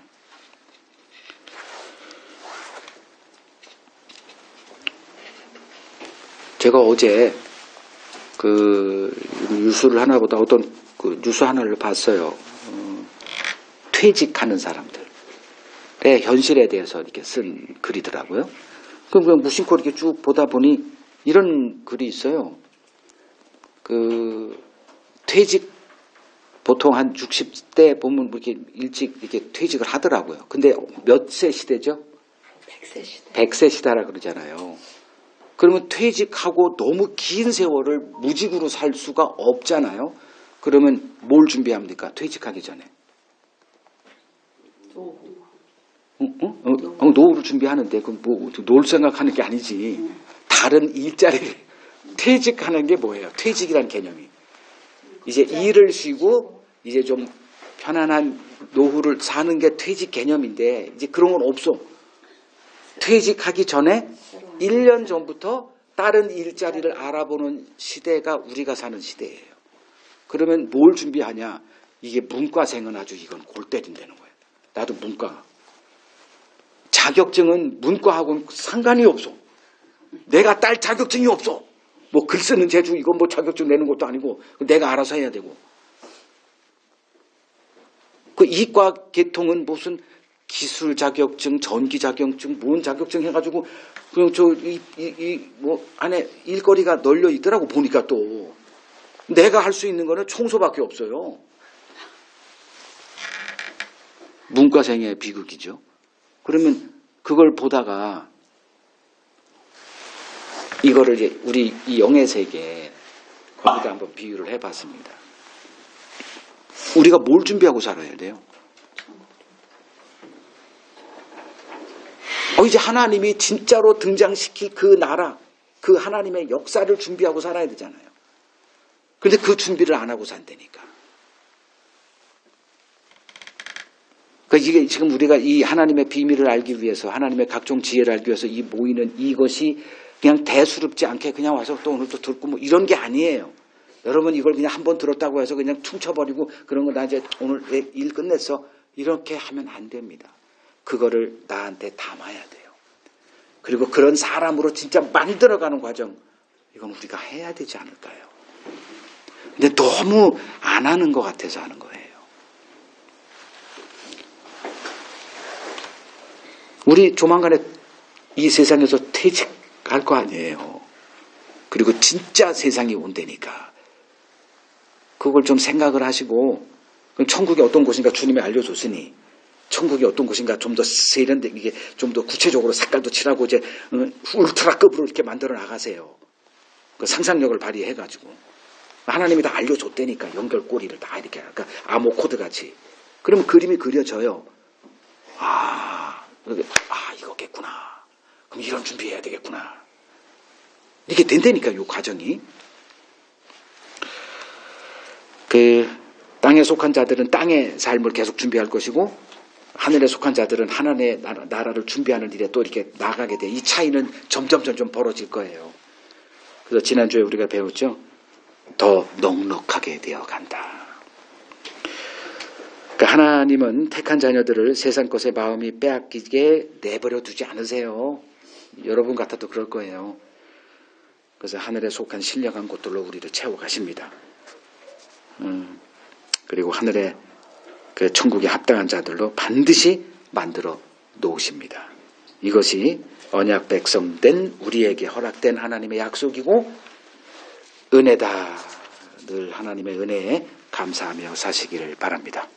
제가 어제 뉴스를 하나보다 어떤 뉴스 하나를 봤어요. 퇴직하는 사람들의 현실에 대해서 이렇게 쓴 글이더라고요. 그냥 무심코 이렇게 쭉 보다 보니 이런 글이 있어요. 퇴직 보통 한 60대 보면 이렇게 일찍 이렇게 퇴직을 하더라고요. 근데 몇 세 시대죠? 100세 시대. 100세 시대라 그러잖아요. 그러면 퇴직하고 너무 긴 세월을 무직으로 살 수가 없잖아요. 그러면 뭘 준비합니까? 퇴직하기 전에. 노후를 준비하는데 그럼 놀 생각하는 게 아니지. 다른 일자리를 퇴직하는 게 뭐예요? 퇴직이란 개념이. 이제 일을 쉬고 이제 좀 편안한 노후를 사는 게 퇴직 개념인데 이제 그런 건 없어. 퇴직하기 전에 1년 전부터 다른 일자리를 알아보는 시대가 우리가 사는 시대예요. 그러면 뭘 준비하냐? 이게 문과생은 아주 이건 골 때린다는 거예요. 나도 문과. 자격증은 문과하고는 상관이 없어. 내가 딸 자격증이 없어. 뭐 글 쓰는 재주 이건 뭐 자격증 내는 것도 아니고 내가 알아서 해야 되고. 그 이과 계통은 무슨 기술 자격증, 전기 자격증, 뭔 자격증 해가지고 그냥 뭐 안에 일거리가 널려 있더라고 보니까 또 내가 할 수 있는 거는 청소밖에 없어요. 문과생의 비극이죠. 그러면 그걸 보다가 이거를 이제 우리 이 영의 세계 거기다 한번 비유를 해봤습니다. 우리가 뭘 준비하고 살아야 돼요? 이제 하나님이 진짜로 등장시킬 그 나라, 그 하나님의 역사를 준비하고 살아야 되잖아요. 그런데 그 준비를 안 하고 산다니까. 그러니까 이게 지금 우리가 이 하나님의 비밀을 알기 위해서, 하나님의 각종 지혜를 알기 위해서 이 모이는 이것이 그냥 대수롭지 않게 그냥 와서 또 오늘 또 듣고 뭐 이런 게 아니에요. 여러분 이걸 그냥 한번 들었다고 해서 그냥 퉁쳐버리고 그런 거 나 이제 오늘 일 끝냈어. 이렇게 하면 안 됩니다. 그거를 나한테 담아야 돼요. 그리고 그런 사람으로 진짜 만들어가는 과정, 이건 우리가 해야 되지 않을까요? 근데 너무 안 하는 것 같아서 하는 거예요. 우리 조만간에 이 세상에서 퇴직할 거 아니에요. 그리고 진짜 세상이 온다니까. 그걸 좀 생각을 하시고, 천국이 어떤 곳인가 주님이 알려줬으니, 천국이 어떤 곳인가 좀 더 세련되게, 이게 좀 더 구체적으로 색깔도 칠하고, 이제, 울트라급으로 이렇게 만들어 나가세요. 그 상상력을 발휘해가지고. 하나님이 다 알려줬다니까, 연결고리를 다 이렇게, 그러니까 암호 코드 같이. 그러면 그림이 그려져요. 이거겠구나. 그럼 이런 준비해야 되겠구나. 이게 된다니까, 이 과정이. 땅에 속한 자들은 땅의 삶을 계속 준비할 것이고, 하늘에 속한 자들은 하나님의 나라를 준비하는 일에 또 이렇게 나가게 돼. 이 차이는 점점 벌어질 거예요. 그래서 지난주에 우리가 배웠죠. 더 넉넉하게 되어 간다. 그러니까 하나님은 택한 자녀들을 세상 것에 마음이 빼앗기게 내버려 두지 않으세요. 여러분 같아도 그럴 거예요. 그래서 하늘에 속한 신령한 곳들로 우리를 채워가십니다. 그리고 하늘에 그 천국에 합당한 자들로 반드시 만들어 놓으십니다. 이것이 언약 백성된 우리에게 허락된 하나님의 약속이고 은혜다. 늘 하나님의 은혜에 감사하며 사시기를 바랍니다.